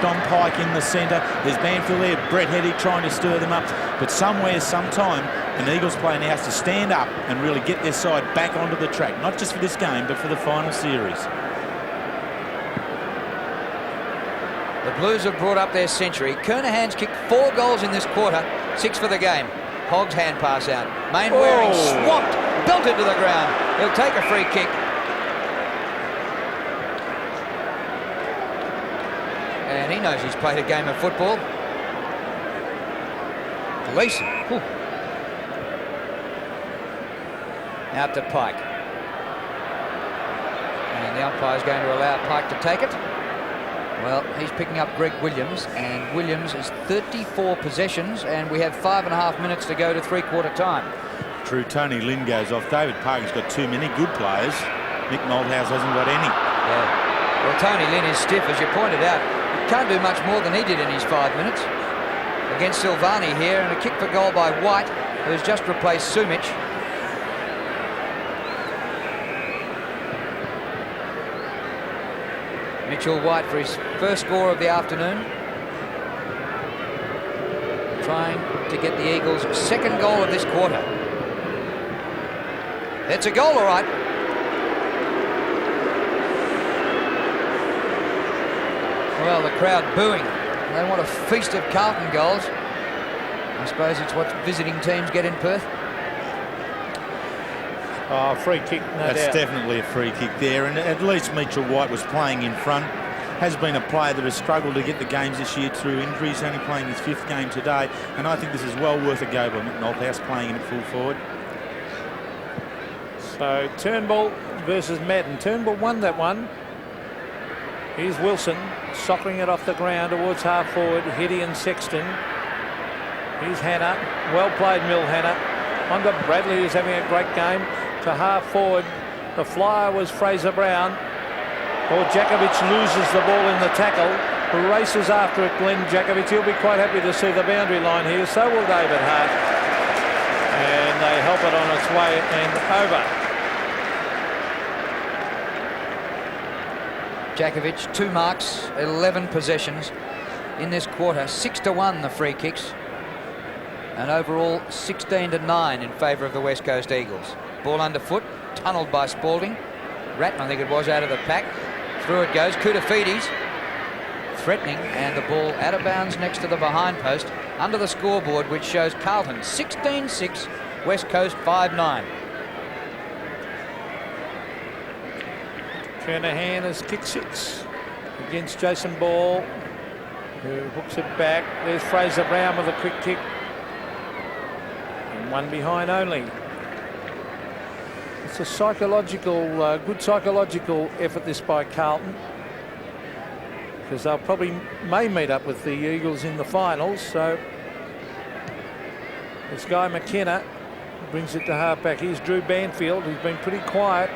Don Pike in the centre. There's Banfield there, Brett Heady trying to stir them up. But somewhere, sometime, an Eagles player now has to stand up and really get their side back onto the track. Not just for this game, but for the final series.
The Blues have brought up their century. Kernahan's kicked 4 goals in this quarter, 6 for the game. Hogg's hand pass out. Waring swamped, belted to the ground. He'll take a free kick. And he knows he's played a game of football. Gleeson. Out to Pike. And the umpire's going to allow Pike to take it. Well, he's picking up Greg Williams, and Williams is 34 possessions, and we have 5.5 minutes to go to three-quarter time.
True, Tony Lynn goes off. David Parker's got too many good players. Mick Malthouse hasn't got any.
Yeah. Well, Tony Lynn is stiff, as you pointed out. He can't do much more than he did in his 5 minutes. Against Silvani here, and a kick for goal by White, who's just replaced Sumic. Mitchell White for his first score of the afternoon. Trying to get the Eagles' second goal of this quarter. It's a goal, all right. Well, the crowd booing. They want a feast of Carlton goals. I suppose it's what visiting teams get in Perth.
Oh, free kick, no doubt.
That's definitely a free kick there, and at least Mitchell White was playing in front. Has been a player that has struggled to get the games this year through injuries, only playing his 5th game today, and I think this is well worth a go by Mick Malthouse, playing him at full forward.
So Turnbull versus Madden. Turnbull won that one. Here's Wilson sockering it off the ground towards half forward. Heady and Sexton. Here's Hannah. Well played, Mill Hannah. On to Bradley, who's having a great game. To half forward, the flyer was Fraser Brown. Jakovic loses the ball in the tackle, races after it, Glenn Jakovic. He'll be quite happy to see the boundary line here, so will David Hart. And they help it on its way and over.
Jakovic, 2 marks, 11 possessions in this quarter. 6-1 the free kicks, and overall 16-9 in favour of the West Coast Eagles. Ball underfoot, tunnelled by Spalding. Ratton, I think it was, out of the pack. Through it goes. Koutafidis threatening, and the ball out of bounds next to the behind post under the scoreboard, which shows Carlton 16-6, West Coast 5-9.
Kernahan has kicked 6 against Jason Ball, who hooks it back. There's Fraser Brown with a quick kick. And 1 behind only. It's a psychological, good psychological effort this by Carlton, because they'll probably may meet up with the Eagles in the finals. So this guy McKenna brings it to halfback. Here's Drew Banfield, who's been pretty quiet.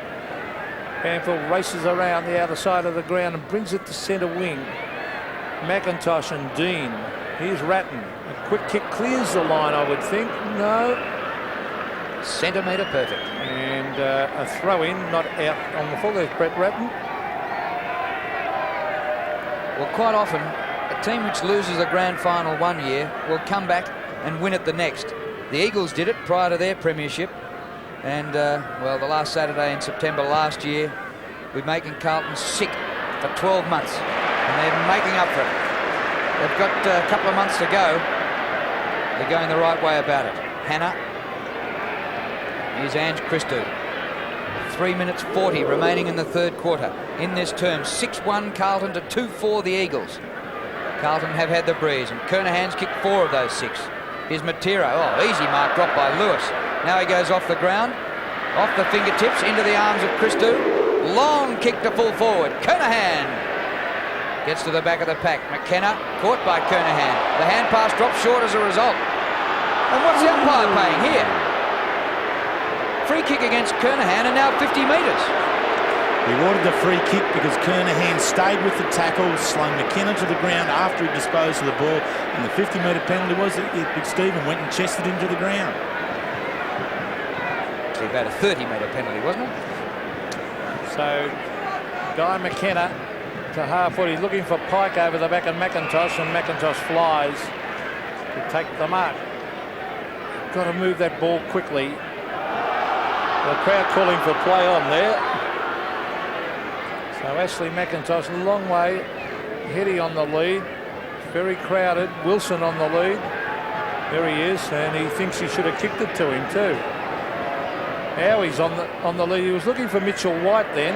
Banfield races around the outer side of the ground and brings it to centre wing. McIntosh and Dean. Here's Ratton. A quick kick clears the line, I would think. No.
Centimetre perfect.
And a throw in, not out on the full. There's Brett Ratton.
Well, quite often, a team which loses a grand final one year will come back and win it the next. The Eagles did it prior to their premiership. And, well, the last Saturday in September last year, we're making Carlton sick for 12 months. And they're making up for it. They've got a couple of months to go. They're going the right way about it. Hannah. Here's Ange Christou. 3 minutes 40 remaining in the third quarter. In this term, 6-1 Carlton to 2-4 the Eagles. Carlton have had the breeze, and Kernahan's kicked 4 of those 6. Here's Matera. Oh, easy mark dropped by Lewis. Now he goes off the ground, off the fingertips, into the arms of Christou. Long kick to full forward. Kernahan gets to the back of the pack. McKenna caught by Kernahan. The hand pass drops short as a result. And what's the umpire paying here? Free kick against Kernahan, and now 50 metres.
He wanted the free kick because Kernahan stayed with the tackle, slung McKenna to the ground after he disposed of the ball, and the 50-metre penalty was that Big Stephen went and chested him to the ground.
It's about a 30-metre penalty, wasn't it?
So, Guy McKenna to half-foot. He's looking for Pike over the back of McIntosh, and McIntosh flies to take the mark. Got to move that ball quickly. The crowd calling for play on there. So Ashley McIntosh a long way. Hetty on the lead. Very crowded. Wilson on the lead. There he is, and he thinks he should have kicked it to him too. Now he's on the lead. He was looking for Mitchell White then,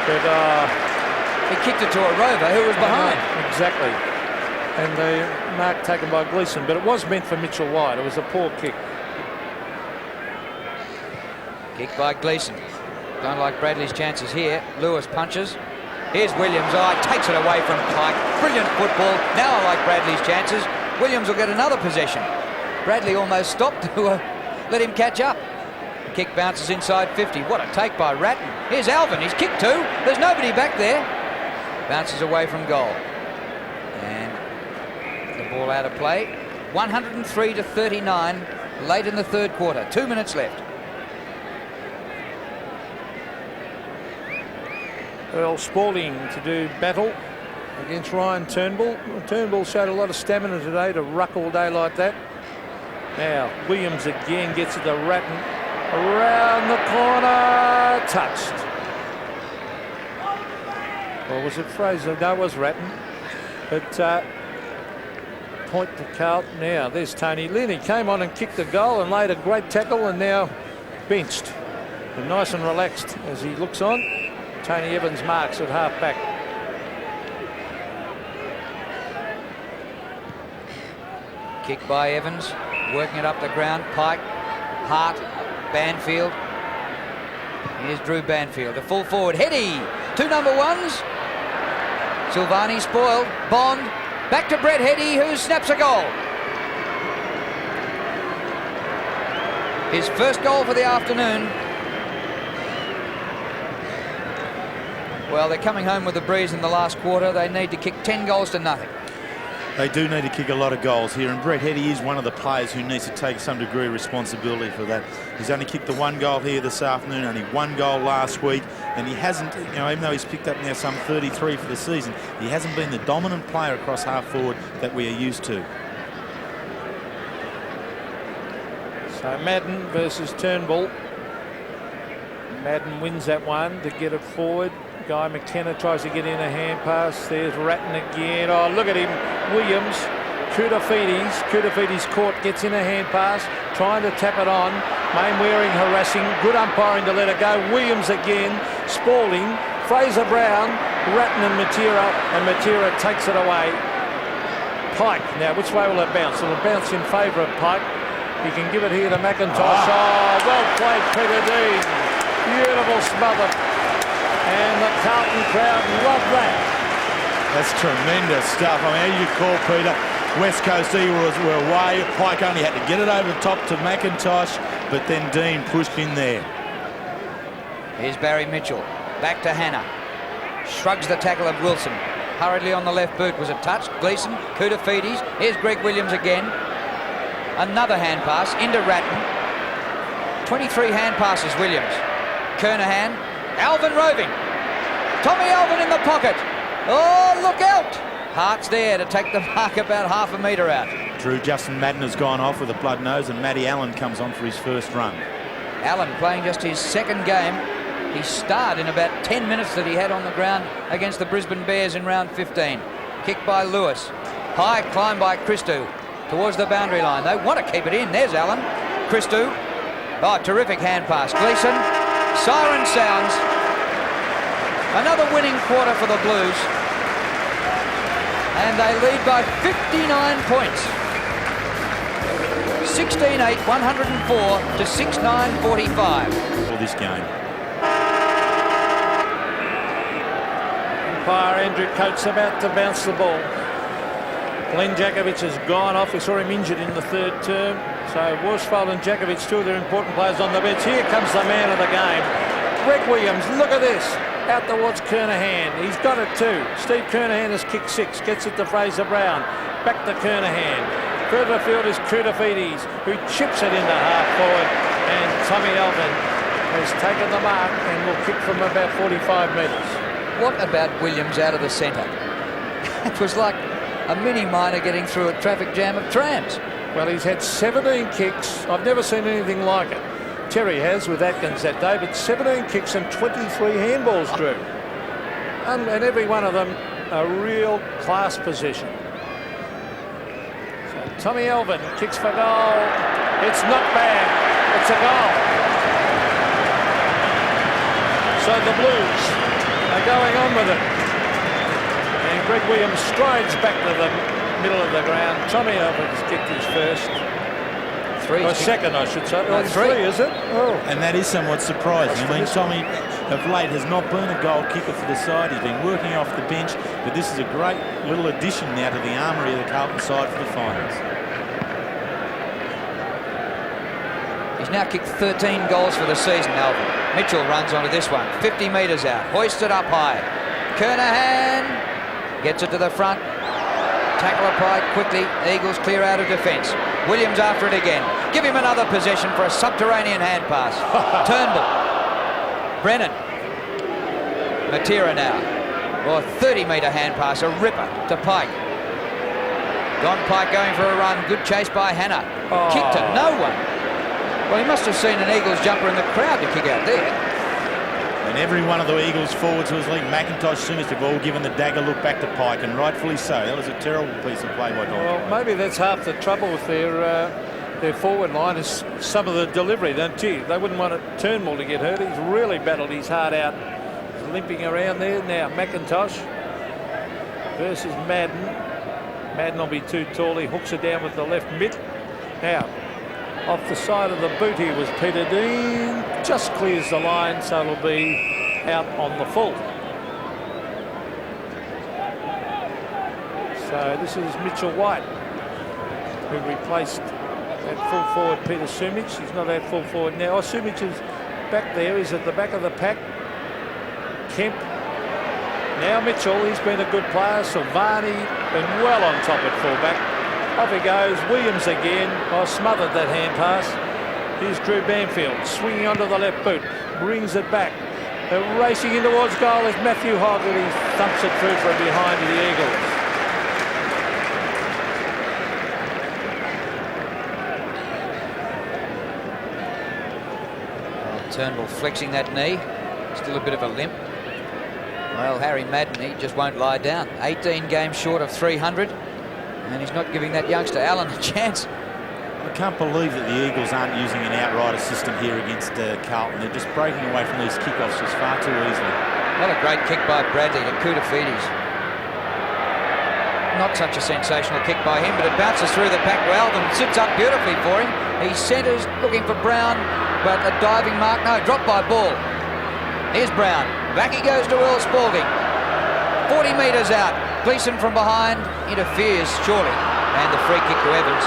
but
he kicked it to a rover who was behind.
Exactly. And the mark taken by Gleeson, but it was meant for Mitchell White. It was a poor kick.
Kick by Gleeson. Don't like Bradley's chances here. Lewis punches. Here's Williams. Oh, he takes it away from Pike. Brilliant football. Now I like Bradley's chances. Williams will get another possession. Bradley almost stopped to let him catch up. Kick bounces inside 50. What a take by Ratton. Here's Alvin. He's kicked 2. There's nobody back there. Bounces away from goal. And the ball out of play. 103-39 late in the third quarter. 2 minutes left.
Earl Spalding to do battle against Ryan Turnbull. Turnbull showed a lot of stamina today to ruck all day like that. Now Williams again gets it to Ratton. Around the corner, touched. Or was it Fraser? No, it was Ratton. But point to Carlton now. There's Tony Lynn. He came on and kicked the goal and laid a great tackle, and now benched. And nice and relaxed as he looks on. Tony Evans marks at half back.
Kick by Evans, working it up the ground. Pike, Hart, Banfield. Here's Drew Banfield, the full forward. Hetty, 2 number 1s. Silvani spoiled. Bond, back to Brett Hetty, who snaps a goal. His first goal for the afternoon. Well, they're coming home with the breeze in the last quarter. They need to kick 10 goals to nothing.
They do need to kick a lot of goals here, and Brett Hetty is one of the players who needs to take some degree of responsibility for that. He's only kicked the 1 goal here this afternoon, only 1 goal last week, and he hasn't, you know, even though he's picked up now some 33 for the season, he hasn't been the dominant player across half forward that we are used to.
So Madden versus Turnbull. Madden wins that one to get it forward. Guy McKenna tries to get in a hand pass. There's Ratton again. Oh, look at him. Williams. Kudafides caught, gets in a hand pass, trying to tap it on. Mainwaring harassing. Good umpiring to let it go. Williams again. Spalding. Fraser Brown. Ratton and Matera takes it away. Pike. Now, which way will it bounce? It'll bounce in favour of Pike. He can give it here to McIntosh. Oh, well played, Peter Dean. Beautiful smother. And the Carlton crowd love that.
That's tremendous stuff. I mean, as you call, Peter, West Coast Eagles were away. Pike only had to get it over the top to McIntosh, but then Dean pushed in there.
Here's Barry Mitchell. Back to Hannah. Shrugs the tackle of Wilson. Hurriedly on the left boot. Was it touched? Gleeson. Kudafides. Here's Greg Williams again. Another hand pass into Ratton. 23 hand passes, Williams. Kernahan. Alvin roving. Tommy Alvin in the pocket. Oh, look out. Hart's there to take the mark about half a metre out.
Drew Justin Madden has gone off with a blood nose, and Matty Allen comes on for his first run.
Allen playing just his second game. He starred in about 10 minutes that he had on the ground against the Brisbane Bears in round 15. Kick by Lewis. High climb by Christou towards the boundary line. They want to keep it in. There's Allen. Christou. Oh, terrific hand pass. Gleeson. Siren sounds. Another winning quarter for the Blues. And they lead by 59 points. 16-8, 104 to 6-9, 45.
For this game.
Umpire Andrew Coates about to bounce the ball. Glenn Jakovic has gone off. We saw him injured in the third term. So Worsfold and Jakovic, two of their important players on the bench. Here comes the man of the game. Greg Williams, look at this. Out towards Kernahan. He's got it too. Steve Kernahan has kicked 6. Gets it to Fraser Brown. Back to Kernahan. Further afield is Koutafidis, who chips it into half forward. And Tommy Alvin has taken the mark and will kick from about 45 metres.
What about Williams out of the centre? It was like a mini miner getting through a traffic jam of trams.
Well, he's had 17 kicks. I've never seen anything like it. Terry has with Atkins that day, but 17 kicks and 23 handballs, Drew. And every one of them a real class possession. So Tommy Alvin kicks for goal. It's not bad. It's a goal. So the Blues are going on with it. And Greg Williams strides back to the middle of the ground. Tommy Alvin's kicked his first. Or second, I should say.
No,
three, is it? Oh.
And that is somewhat surprising. I mean, Tommy of late has not been a goal kicker for the side. He's been working off the bench, but this is a great little addition now to the armoury of the Carlton side for the finals.
He's now kicked 13 goals for the season, Alvin. Mitchell runs onto this one. 50 metres out. Hoisted up high. Kernahan gets it to the front. Tackle applied quickly. Eagles clear out of defence. Williams after it again. Give him another possession for a subterranean hand pass. Turnbull. Brennan. Matera now. Or 30-metre hand pass. A ripper to Pike. Don Pike going for a run. Good chase by Hannah. Kick to no one. Well, he must have seen an Eagles jumper in the crowd to kick out there.
And every one of the Eagles forwards who was leading, McIntosh, Sumis, have all given the dagger look back to Pike, and rightfully so. That was a terrible piece of play by Don.
Well, maybe that's half the trouble with their forward line is some of the delivery. Gee, they wouldn't want Turnbull to get hurt. He's really battled his heart out. He's limping around there. Now McIntosh versus Madden. Madden will be too tall. He hooks it down with the left mitt. Now, off the side of the boot here was Peter Dean. Just clears the line, so it'll be out on the full. So this is Mitchell White, who replaced that full forward Peter Sumich. He's not at full forward now. Oh, Sumich is back there. He's at the back of the pack. Kemp. Now Mitchell, he's been a good player. Silvani been well on top at fullback. Off he goes. Williams again. Oh, smothered that hand pass. Here's Drew Banfield swinging onto the left boot. Brings it back. They're racing in towards goal as Matthew Hoggerty thumps it through from behind the Eagles.
Turnbull flexing that knee. Still a bit of a limp. Well, Harry Madden, he just won't lie down. 18 games short of 300. And he's not giving that youngster Allen a chance.
I can't believe that the Eagles aren't using an outrider system here against Carlton. They're just breaking away from these kickoffs just far too easily.
What a great kick by Bradley to Koutafidis. Not such a sensational kick by him, but it bounces through the pack well and sits up beautifully for him. He centres, looking for Brown, but a diving mark. No, dropped by Ball. Here's Brown. Back he goes to Earl Spalding. 40 metres out. Gleeson from behind interferes, surely. And the free kick to Evans.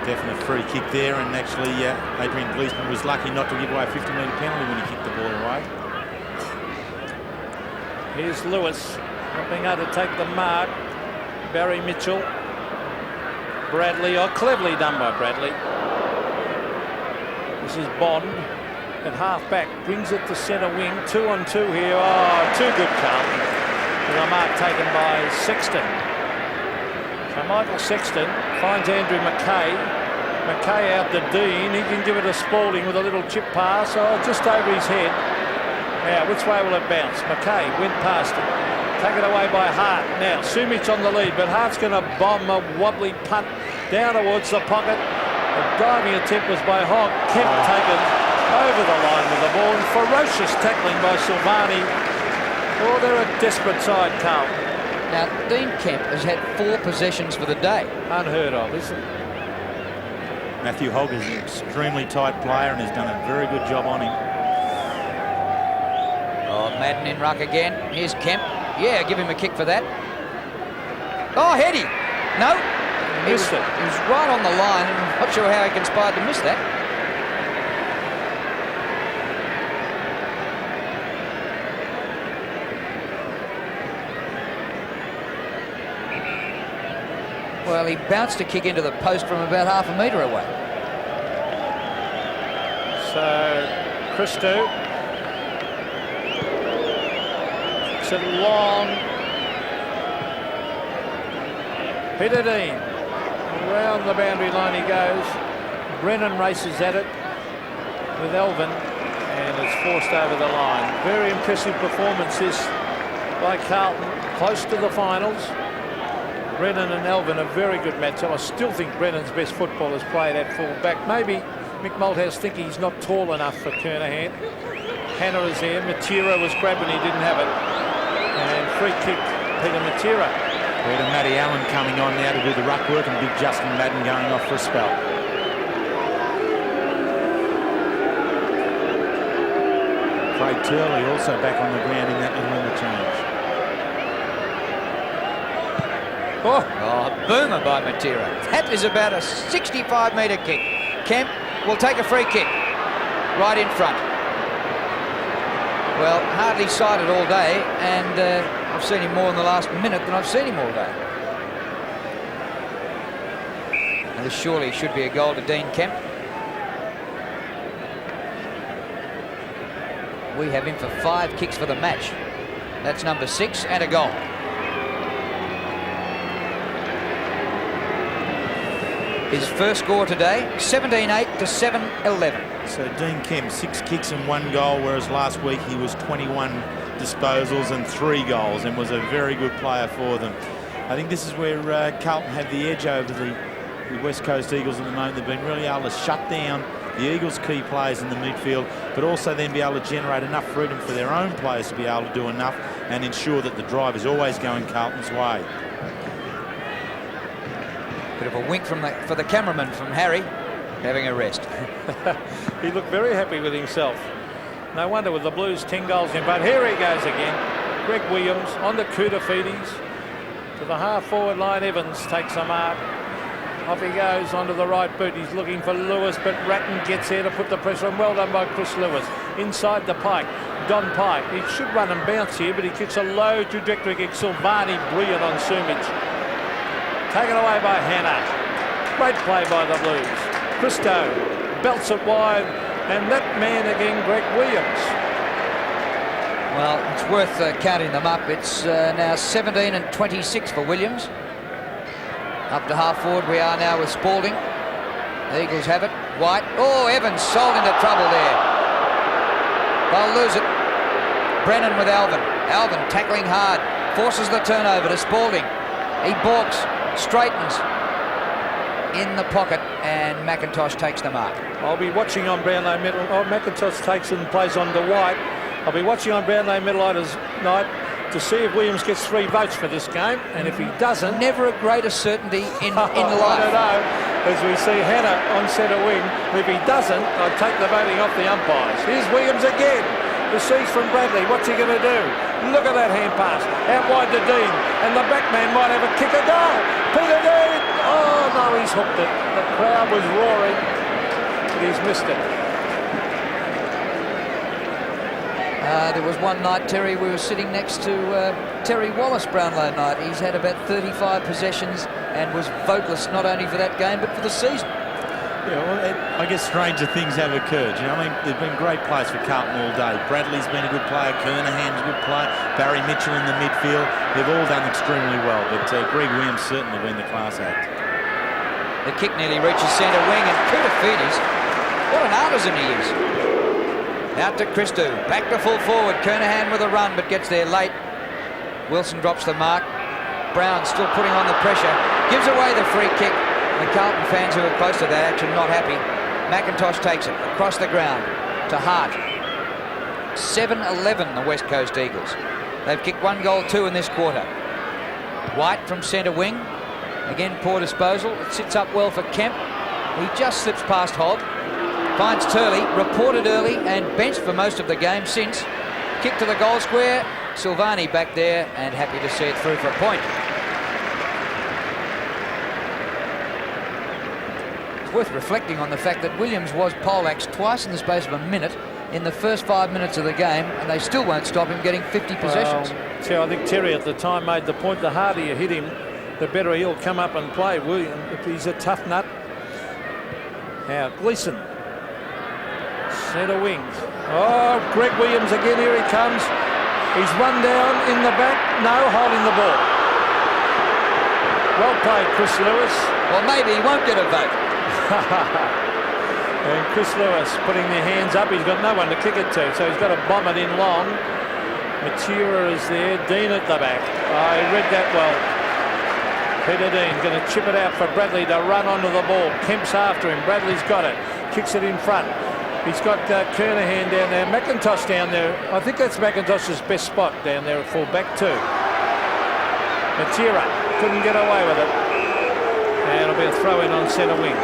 Definite free kick there, and actually Adrian Gleeson was lucky not to give away a 50-metre penalty when he kicked the ball away.
Here's Lewis not being able to take the mark. Barry Mitchell. Bradley, cleverly done by Bradley. This is Bond at half back, brings it to centre wing. 2-on-2 here. Oh, too good, Carlton. with a mark taken by Sexton. So Michael Sexton finds Andrew Mackay. Mackay out to Dean. He can give it to Spalding with a little chip pass. Oh, just over his head. Now, which way will it bounce? Mackay went past it. Taken away by Hart. Now, Sumich on the lead, but Hart's going to bomb a wobbly punt down towards the pocket. The diving attempt was by Hogg. Kemp taken over the line with the ball. And ferocious tackling by Silvani. Oh, they're a desperate side, Carlton.
Now, Dean Kemp has had 4 possessions for the day.
Unheard of, isn't it?
Matthew Hogg is an extremely tight player and has done a very good job on him.
Oh, Madden in ruck again. Here's Kemp. Yeah, give him a kick for that. Oh, Heady. No.
He missed it.
He was right on the line. I'm not sure how he conspired to miss that. Well, he bounced a kick into the post from about half a metre away.
So, Christo. It's a long. Peter Dean. Around the boundary line he goes. Brennan races at it with Elvin, and it's forced over the line. Very impressive performance this by Carlton, close to the finals. Brennan and Elvin a very good matchup. I still think Brennan's best football is played at full back. Maybe Mick Malthouse thinking he's not tall enough for Kernahan. Hannah is there. Matera was grabbing, he didn't have it. And free kick, Peter Matera.
Peter Matty Allen coming on now to do the ruck work, and big Justin Madden going off for a spell. Craig Turley also back on the ground in that little interchange.
Oh, boomer by Matera. That is about a 65-metre kick. Kemp will take a free kick right in front. Well, hardly sighted all day, and I've seen him more in the last minute than I've seen him all day. And this surely should be a goal to Dean Kemp. We have him for 5 kicks for the match. That's number 6 and a goal. His first score today, 17-8 to 7-11.
So Dean Kemp, 6 kicks and 1 goal, whereas last week he was 21 disposals and 3 goals and was a very good player for them. I think this is where Carlton have the edge over the West Coast Eagles at the moment. They've been really able to shut down the Eagles' key players in the midfield, but also then be able to generate enough freedom for their own players to be able to do enough and ensure that the drive is always going Carlton's way.
Bit of a wink for the cameraman from Harry, having a rest.
He looked very happy with himself. No wonder with the Blues 10 goals in, but here he goes again. Greg Williams on the Koutafidis to the half-forward line. Evans takes a mark. Off he goes onto the right boot. He's looking for Lewis, but Ratton gets there to put the pressure on. Well done by Chris Lewis. Inside the Pike, Don Pike. He should run and bounce here, but he kicks a low trajectory kick. Silvani brilliant on Sumich. Taken away by Hannah. Great play by the Blues. Christo belts it wide, and that man again, Greg Williams.
Well, it's worth counting them up. It's now 17 and 26 for Williams. Up to half forward we are now with Spalding. The Eagles have it. White. Oh, Evans sold into trouble there. They'll lose it. Brennan with Alvin. Alvin tackling hard. Forces the turnover to Spalding. He balks. Straightens in the pocket, and McIntosh takes the mark.
I'll be watching on Brownlow Medal. Oh, McIntosh takes and plays on to White. I'll be watching on Brownlow Medal night to see if Williams gets 3 votes for this game, and if he doesn't,
never a greater certainty in life.
I don't know. As we see Hannah on centre wing, if he doesn't, I'll take the voting off the umpires. Here's Williams again. Receives from Bradley. What's he going to do? Look at that hand pass. Out wide to Dean. And the back man might have a kick a goal. Peter Dean. Oh, no, he's hooked it. The crowd was roaring. But he's missed it.
There was one night, Terry, we were sitting next to Terry Wallace Brownlow night. He's had about 35 possessions and was voteless not only for that game but for the season.
Yeah, well, I guess stranger things have occurred. You know, I mean, there've been great players for Carlton all day. Bradley's been a good player. Kernahan's a good player. Barry Mitchell in the midfield. They've all done extremely well. But Greg Williams certainly been the class act.
The kick nearly reaches centre wing, and Koutafidis, what an artisan he is. Out to Christou. Back to full forward. Kernahan with a run, but gets there late. Wilson drops the mark. Brown still putting on the pressure. Gives away the free kick. The Carlton fans who are close to that action not happy. McIntosh takes it across the ground to Hart. 7-11 the West Coast Eagles. They've kicked 1 goal, 2 in this quarter. White from centre wing. Again, poor disposal. It sits up well for Kemp. He just slips past Hogg. Finds Turley, reported early and benched for most of the game since. Kick to the goal square. Silvani back there and happy to see it through for a point. Worth reflecting on the fact that Williams was poleaxed twice in the space of a minute in the first 5 minutes of the game, and they still won't stop him getting 50 possessions.
I think Terry at the time made the point, the harder you hit him, the better he'll come up and play. William, he's a tough nut. Now Gleeson, centre wing. Oh, Greg Williams again, here he comes. He's run down in the back, no, holding the ball. Well played, Chris Lewis.
Well, maybe he won't get a vote.
And Chris Lewis putting their hands up. He's got no one to kick it to, so he's got to bomb it in long. Matera is there. Dean at the back. I read that well. Peter Dean going to chip it out for Bradley to run onto the ball. Kemp's after him. Bradley's got it. Kicks it in front. He's got Kernahan down there. McIntosh down there. I think that's McIntosh's best spot down there at full back too. Matera couldn't get away with it. And it'll be a throw in on centre wing.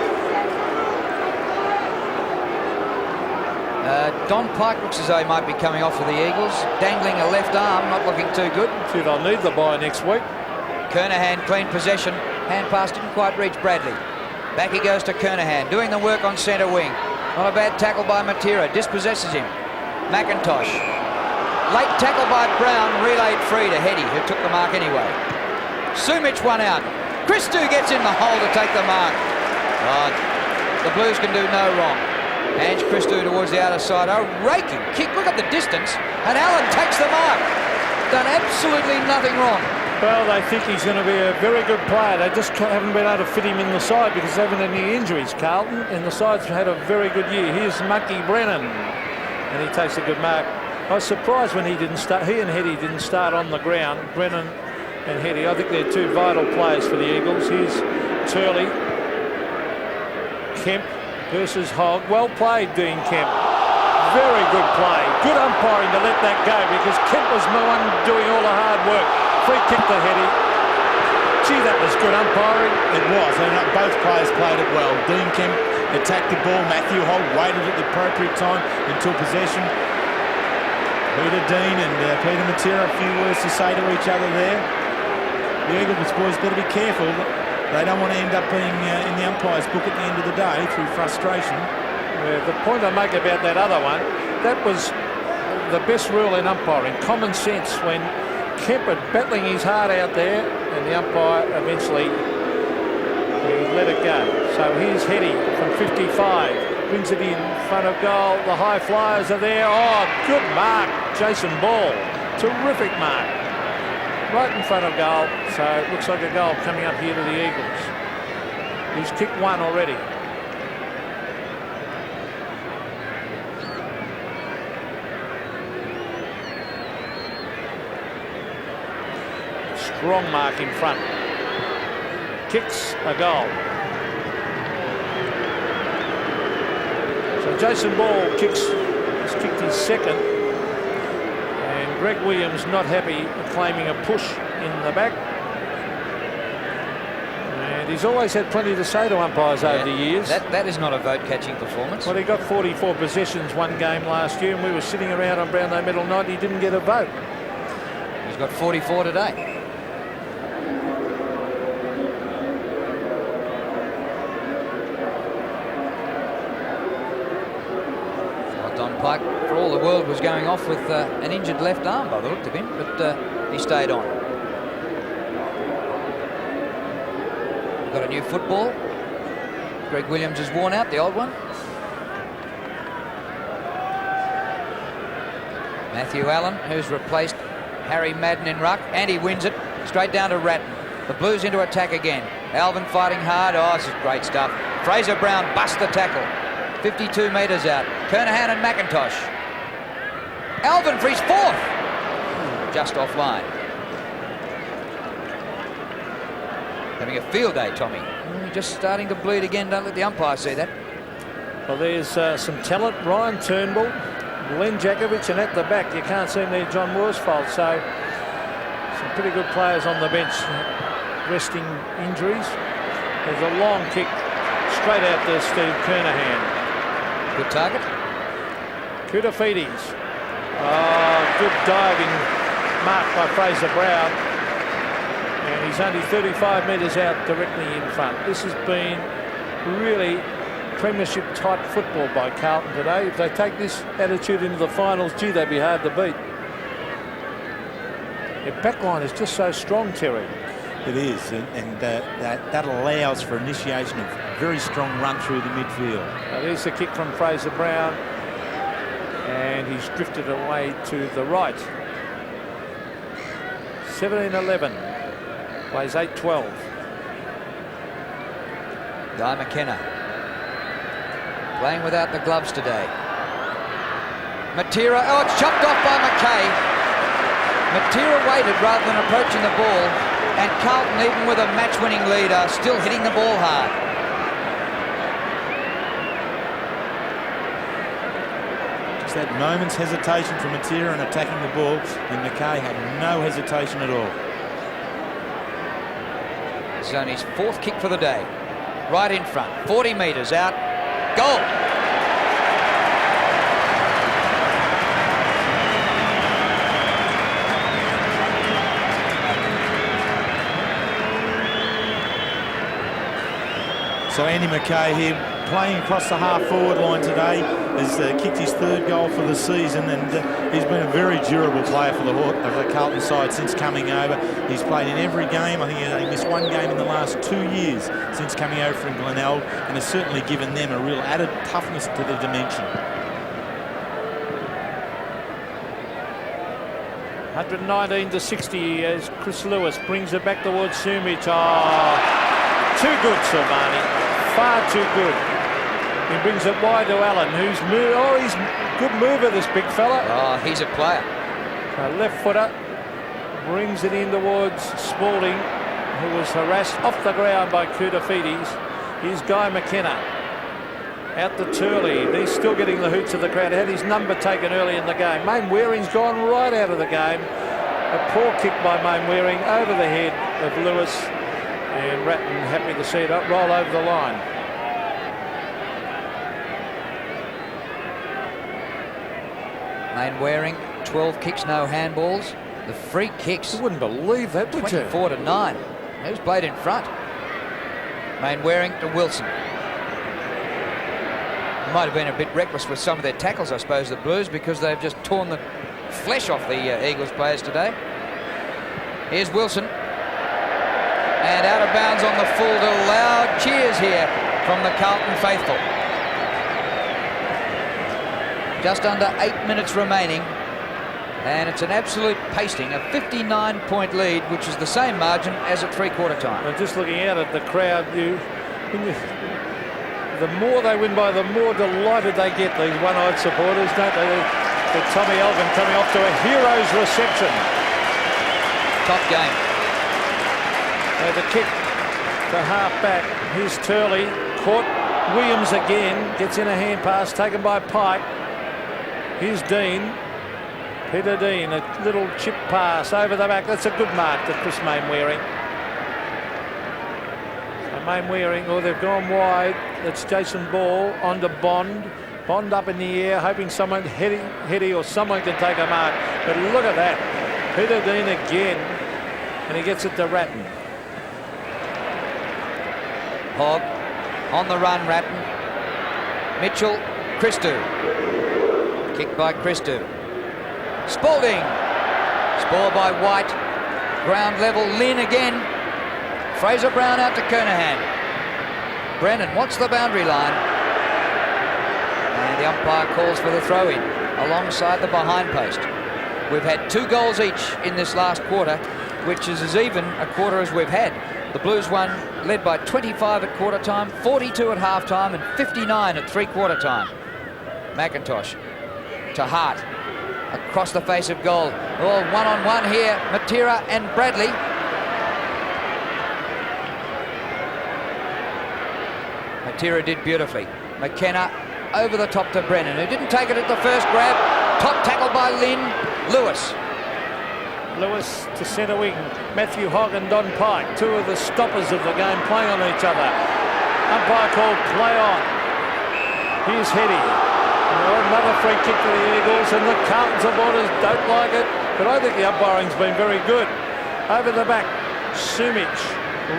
Don Pike looks as though he might be coming off for the Eagles. Dangling a left arm, not looking too good.
See, they'll need the bye next week.
Kernahan clean possession. Hand pass didn't quite reach Bradley. Back he goes to Kernahan, doing the work on centre wing. Not a bad tackle by Matera. Dispossesses him. McIntosh. Late tackle by Brown. Relayed free to Heady, who took the mark anyway. Sumich one out. Christou gets in the hole to take the mark. Oh, the Blues can do no wrong. Hands Christou towards the outer side. A raking kick. Look at the distance. And Allen takes the mark. Done absolutely nothing wrong.
Well, they think he's going to be a very good player. They just haven't been able to fit him in the side because they haven't had any injuries, Carlton. And the side's had a very good year. Here's Mucky Brennan. And he takes a good mark. I was surprised when he didn't start. He and Heady didn't start on the ground. Brennan and Heady. I think they're two vital players for the Eagles. Here's Turley. Kemp versus Hogg. Well played, Dean Kemp. Very good play. Good umpiring to let that go because Kemp was the one doing all the hard work. Free kick to Heady. Gee, that was good umpiring.
It was, and both players played it well. Dean Kemp attacked the ball. Matthew Hogg waited at the appropriate time until possession. Peter Dean and Peter Matera, a few words to say to each other there. The Eagles boys better be careful. They don't want to end up being in the umpire's book at the end of the day through frustration.
Yeah, the point I make about that other one, that was the best rule in umpiring. Common sense when Kemp had battling his heart out there and the umpire eventually he let it go. So here's Heady from 55. Brings it in front of goal. The high flyers are there. Oh, good mark. Jason Ball. Terrific mark. Right in front of goal. So it looks like a goal coming up here to the Eagles. He's kicked one already. Strong mark in front. Kicks a goal. So Jason Ball has kicked his second. And Greg Williams not happy claiming a push in the back. And he's always had plenty to say to umpires over the years.
That is not a vote-catching performance.
Well, he got 44 possessions one game last year, and we were sitting around on Brownlow Medal night. He didn't get a vote.
He's got 44 today. Pike, for all the world, was going off with an injured left arm by the look of him, but he stayed on. We've got a new football. Greg Williams has worn out, the old one. Matthew Allen, who's replaced Harry Madden in ruck, and he wins it straight down to Ratton. The Blues into attack again. Alvin fighting hard. Oh, this is great stuff. Fraser Brown busts the tackle. 52 metres out. Kernahan and McIntosh. Alvin for his fourth. Just offline. Having a field day, Tommy. Just starting to bleed again. Don't let the umpire see that.
Well, there's some talent. Ryan Turnbull, Glenn Jakovich, and at the back, you can't see there John Worsfold. So some pretty good players on the bench resting injuries. There's a long kick straight out to Steve Kernahan.
Good target.
Koutafidis. Good diving mark by Fraser Brown. And he's only 35 metres out directly in front. This has been really premiership type football by Carlton today. If they take this attitude into the finals, gee, they'd be hard to beat. Their backline is just so strong, Terry.
It is, and that allows for initiation of a very strong run through the midfield.
There's the kick from Fraser Brown, and he's drifted away to the right. 17-11, plays 8-12.
Guy McKenna playing without the gloves today. Matera, oh, it's chopped off by McKay. Matera waited rather than approaching the ball. And Carlton, even with a match-winning lead, are still hitting the ball hard.
Just that moment's hesitation from Matera in attacking the ball, and McKay had no hesitation at all.
This is only his fourth kick for the day. Right in front, 40 metres out, goal!
So Andy McKay here playing across the half-forward line today has kicked his third goal for the season, and he's been a very durable player for the Carlton side since coming over. He's played in every game. I think he missed one game in the last 2 years since coming over from Glenelg, and has certainly given them a real added toughness to the dimension.
119-60 as Chris Lewis brings it back towards Sumich. Oh, too good, Silvani. Far too good. He brings it wide to Allen, who's he's a good mover, this big fella.
Oh, he's a player.
A left footer brings it in towards Spalding, who was harassed off the ground by Koutafidis. Here's Guy McKenna. Out to Turley. He's still getting the hoots of the crowd. Had his number taken early in the game. Main Waring's gone right out of the game. A poor kick by Main Waring over the head of Lewis. And Ratton happy to see it roll over the line.
Main Waring, 12 kicks, no handballs. The free kicks.
You wouldn't believe that, would you?
24-9. Who's played in front? Main Waring to Wilson. Might have been a bit reckless with some of their tackles, I suppose, the Blues, because they've just torn the flesh off the Eagles players today. Here's Wilson. And out of bounds on the full to loud cheers here from the Carlton faithful. Just under 8 minutes remaining. And it's an absolute pasting, a 59-point lead, which is the same margin as at three-quarter time.
And just looking out at the crowd, the more they win by, the more delighted they get, these one-eyed supporters, don't they? With Tommy Elvin coming off to a hero's reception.
Top game.
The kick to half-back. Here's Turley. Caught Williams again. Gets in a hand pass taken by Pike. Here's Dean. Peter Dean. A little chip pass over the back. That's a good mark to Chris Mainwaring. So Mainwaring, they've gone wide. That's Jason Ball onto Bond. Bond up in the air, hoping someone, Heady or someone can take a mark. But look at that. Peter Dean again. And he gets it to Ratton.
Hogg on the run, Ratton. Mitchell, Christou. Kicked by Christou. Spalding. Spoiled by White. Ground level, Lynn again. Fraser Brown out to Kernahan. Brennan wants the boundary line. And the umpire calls for the throw-in alongside the behind post. We've had 2 goals each in this last quarter, which is as even a quarter as we've had. The Blues won, led by 25 at quarter time, 42 at half time, and 59 at three-quarter time. McIntosh to Hart, across the face of goal. Oh, one-on-one here, Matera and Bradley. Matera did beautifully. McKenna over the top to Brennan, who didn't take it at the first grab. Top tackle by Lynn. Lewis
to centre wing. Matthew Hogg and Don Pike, 2 of the stoppers of the game, playing on each other. Umpire called play on. Here's Heady. Another free kick for the Eagles, and the Carlton supporters don't like it, but I think the umpiring's been very good. Over the back, Sumich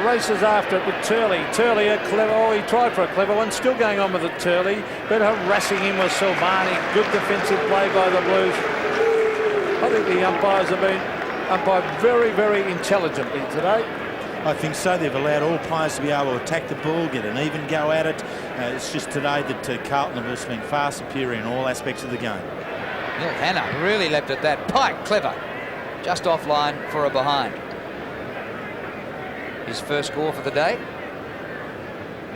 races after it with Turley. Turley a clever, oh, he tried for a clever one, still going on with it, Turley, but harassing him was Silvani. Good defensive play by the Blues. I think the umpires have been umpired very, very intelligently today.
I think so. They've allowed all players to be able to attack the ball, get an even go at it. It's just today that Carlton have just been far superior in all aspects of the game.
Neil Hanna really leapt at that. Pike, clever. Just offline for a behind. His first score for the day.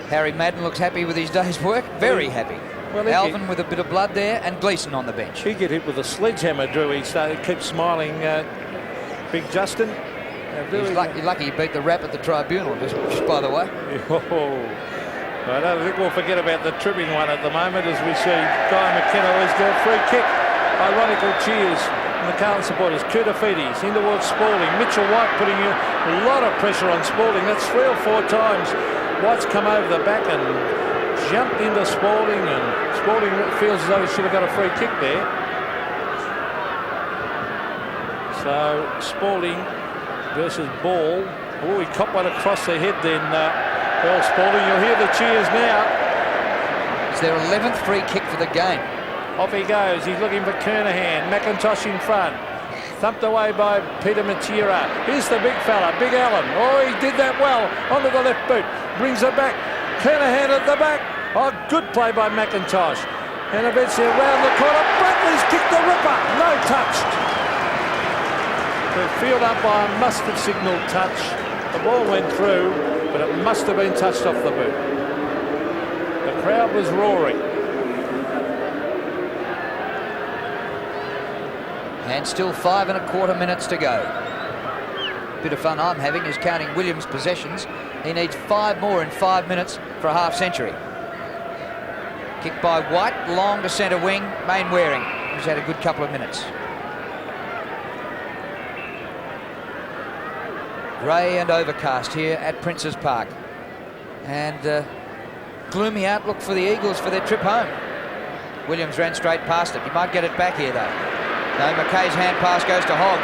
Harry Madden looks happy with his day's work. Very happy. Well, Alvin with a bit of blood there, and Gleeson on the bench.
He get hit with a sledgehammer, Drew. He keeps smiling, Big Justin.
He's lucky he beat the rap at the tribunal, just by the way.
I don't think we'll forget about the tripping one at the moment, as we see Guy McKenna always go free kick. Ironical cheers from the Carlton supporters. Kutafides in towards Spalding. Mitchell White putting a lot of pressure on Spalding. That's 3 or 4 times. White's come over the back and jumped into Spalding, and Spalding feels as though he should have got a free kick there. So Spalding versus Ball. Oh, he copped one across the head then. Well, Spalding, you'll hear the cheers now.
It's their 11th free kick for the game.
Off he goes. He's looking for Kernahan. McIntosh in front. Thumped away by Peter Matera. Here's the big fella, Big Allen. Oh, he did that well. Onto the left boot. Brings it back. Kernahan at the back. Oh, good play by McIntosh. And eventually around the corner. Bradley's kicked the ripper. No touch. The field umpire must have signalled touch. The ball went through, but it must have been touched off the boot. The crowd was roaring.
And still 5 1/4 minutes to go. Bit of fun I'm having is counting Williams' possessions. He needs 5 more in 5 minutes for a half century. Kick by White, long to centre wing. Mainwaring, who's had a good couple of minutes. Grey and overcast here at Princes Park. And gloomy outlook for the Eagles for their trip home. Williams ran straight past it. He might get it back here, though. No, McKay's hand pass goes to Hogg.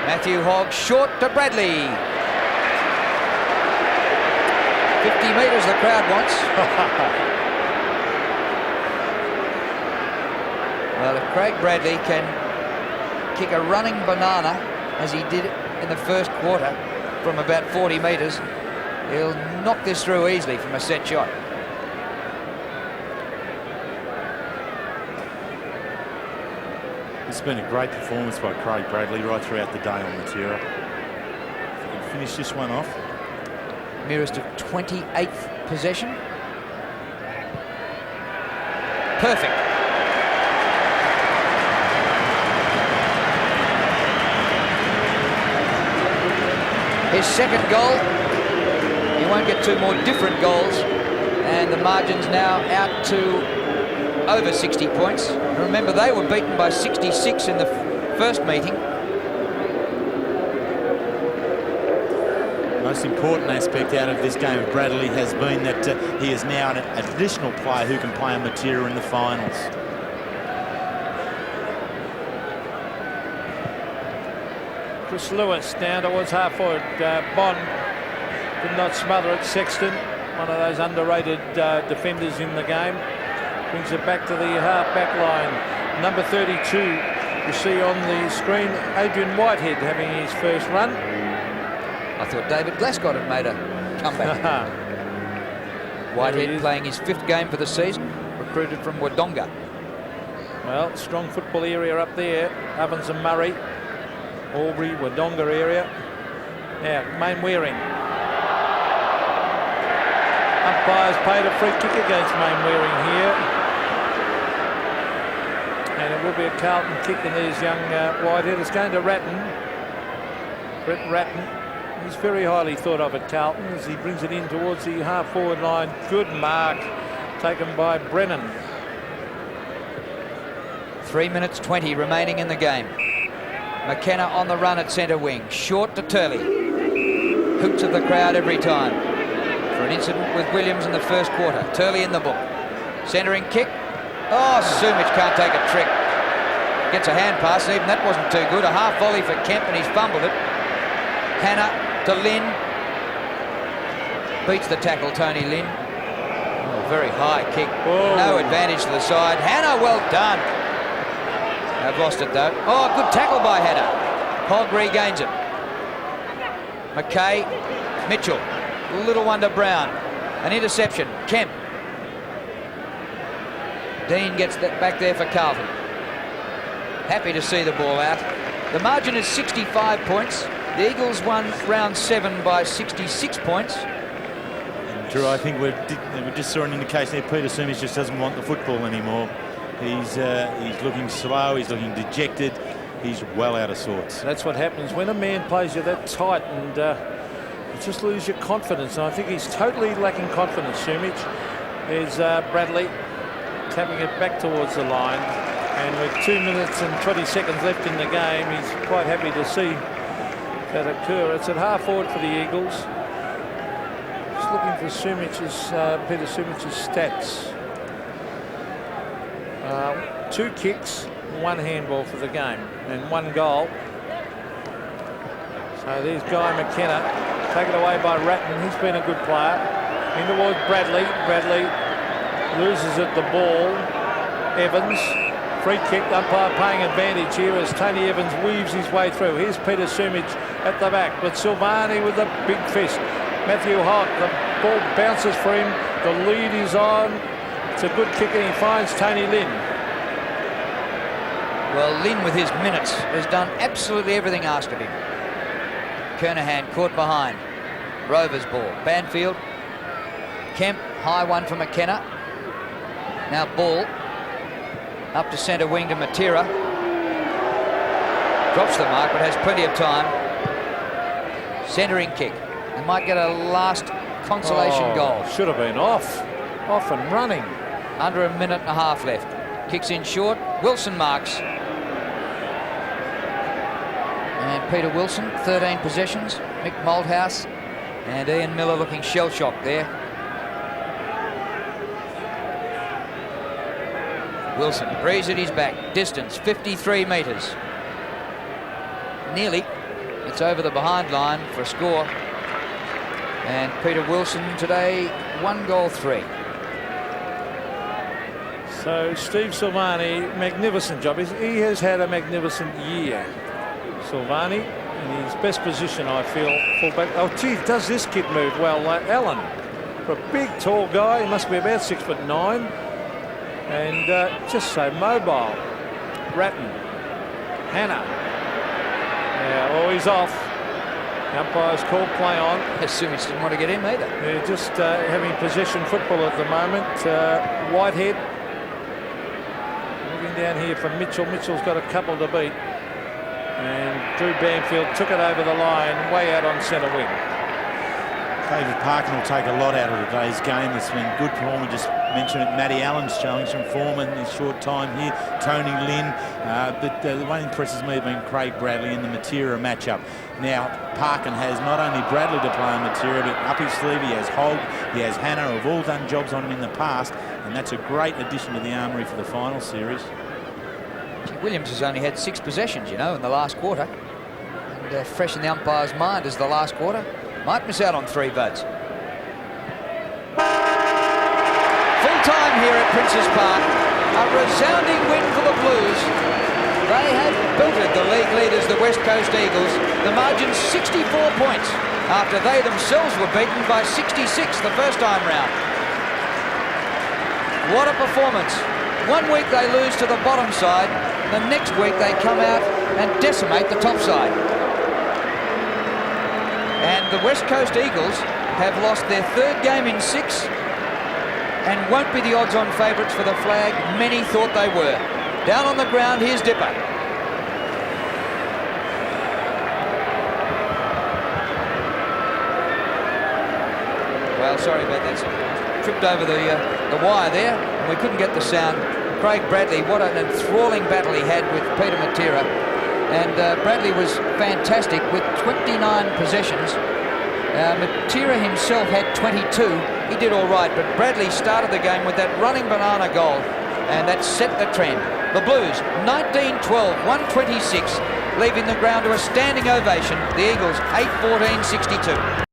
Matthew Hogg short to Bradley. 50 metres the crowd wants. Well, if Craig Bradley can kick a running banana, as he did in the first quarter, from about 40 metres, he'll knock this through easily from a set shot.
It's been a great performance by Craig Bradley right throughout the day on Matera. If he can finish this one off.
Mirrors to 28th possession. Perfect. His second goal. He won't get 2 more different goals. And the margin's now out to over 60 points. Remember, they were beaten by 66 in the first meeting.
Most important aspect out of this game of Bradley has been that he is now an additional player who can play a Matera in the finals.
Chris Lewis down towards half forward. Bond did not smother it. Sexton, one of those underrated defenders in the game, brings it back to the half-back line. Number 32, you see on the screen, Adrian Whitehead having his first run.
I thought David Glascott had made a comeback. Whitehead playing his 5th game for the season, recruited from Wodonga.
Well, strong football area up there. Ovens and Murray, Albury, Wodonga area. Now, Mainwaring. Umpires paid a free kick against Mainwaring here. And it will be a Carlton kick, and there's young Whitehead. It's going to Ratton. Brett Ratton. He's very highly thought of at Carlton as he brings it in towards the half-forward line. Good mark taken by Brennan.
3 minutes 20 remaining in the game. McKenna on the run at centre wing. Short to Turley. Hoots of the crowd every time. For an incident with Williams in the first quarter. Turley in the book. Centering kick. Oh, Sumich can't take a trick. Gets a hand pass, even that wasn't too good. A half volley for Kemp, and he's fumbled it. Hannah to Lynn. Beats the tackle, Tony Lynn. Oh, very high kick.
Whoa.
No advantage to the side. Hannah, well done. They've lost it though. Oh, good tackle by Hannah. Hogg regains it. McKay, Mitchell. Little one to Brown. An interception. Kemp. Dean gets that back there for Carlton. Happy to see the ball out. The margin is 65 points. The Eagles won round 7 by 66 points.
And Drew, I think we just saw an indication there. Peter Sumich just doesn't want the football anymore. He's looking slow. He's looking dejected. He's well out of sorts.
That's what happens when a man plays you that tight, and you just lose your confidence. And I think he's totally lacking confidence, Sumich. There's Bradley tapping it back towards the line, and with 2 minutes and 20 seconds left in the game, he's quite happy to see that occur. It's at half forward for the Eagles. Just looking for Peter Sumich's stats. 2 kicks, 1 handball for the game, and 1 goal. So there's Guy McKenna, taken away by Ratton. He's been a good player. In towards Bradley. Bradley loses at the ball. Evans, free kick. Umpire paying advantage here as Tony Evans weaves his way through. Here's Peter Sumich at the back, but Silvani with a big fist. Matthew Hogg, the ball bounces for him. The lead is on. It's a good kick, and he finds Tony Lynn.
Well, Lynn with his minutes has done absolutely everything asked of him. Kernahan caught behind. Rovers ball. Banfield. Kemp, high one for McKenna. Now ball up to centre wing to Matera. Drops the mark, but has plenty of time. Centering kick. They might get a last consolation goal.
Should have been off and running.
Under a minute and a half left. Kicks in short. Wilson marks. And Peter Wilson, 13 possessions. Mick Malthouse and Ian Miller looking shell-shocked there. Wilson breathes at his back. Distance 53 metres. Nearly. It's over the behind line for a score. And Peter Wilson today 1 goal 3.
So Steve Silvani, magnificent job. He has had a magnificent year. Silvani in his best position, I feel, fullback. Oh, gee, does this kid move well? Allen, for a big, tall guy, he must be about 6'9", and just so mobile. Ratton, Hannah. Yeah, oh, he's off. The umpire's called play on.
Sumich didn't want to get in either.
They're just having possession football at the moment. Whitehead moving down here from Mitchell. Mitchell's got a couple to beat. And Drew Banfield took it over the line, way out on centre wing.
David Parkin will take a lot out of today's game. It's been good for him. We just mentioned it. Matty Allen's showing some form in his short time here. Tony Lynn. But the one that impresses me has been Craig Bradley in the Matera matchup. Now, Parkin has not only Bradley to play on Matera, but up his sleeve he has Hogg, he has Hannah, who have all done jobs on him in the past. And that's a great addition to the armoury for the final series.
Williams has only had 6 possessions, you know, in the last quarter. And fresh in the umpire's mind as the last quarter. Might miss out on 3 votes. Full time here at Princes Park. A resounding win for the Blues. They have belted the league leaders, the West Coast Eagles. The margin's 64 points after they themselves were beaten by 66 the first time round. What a performance. 1 week they lose to the bottom side, the next week they come out and decimate the top side. And the West Coast Eagles have lost their 3rd game in 6 and won't be the odds-on favourites for the flag many thought they were. Down on the ground, here's Dipper. Well, sorry about that. Tripped over the wire there, and we couldn't get the sound. Craig Bradley, what an enthralling battle he had with Peter Matera. And Bradley was fantastic with 29 possessions. Matera himself had 22. He did all right, but Bradley started the game with that running banana goal, and that set the trend. The Blues, 19-12, 126, leaving the ground to a standing ovation. The Eagles, 8-14, 62.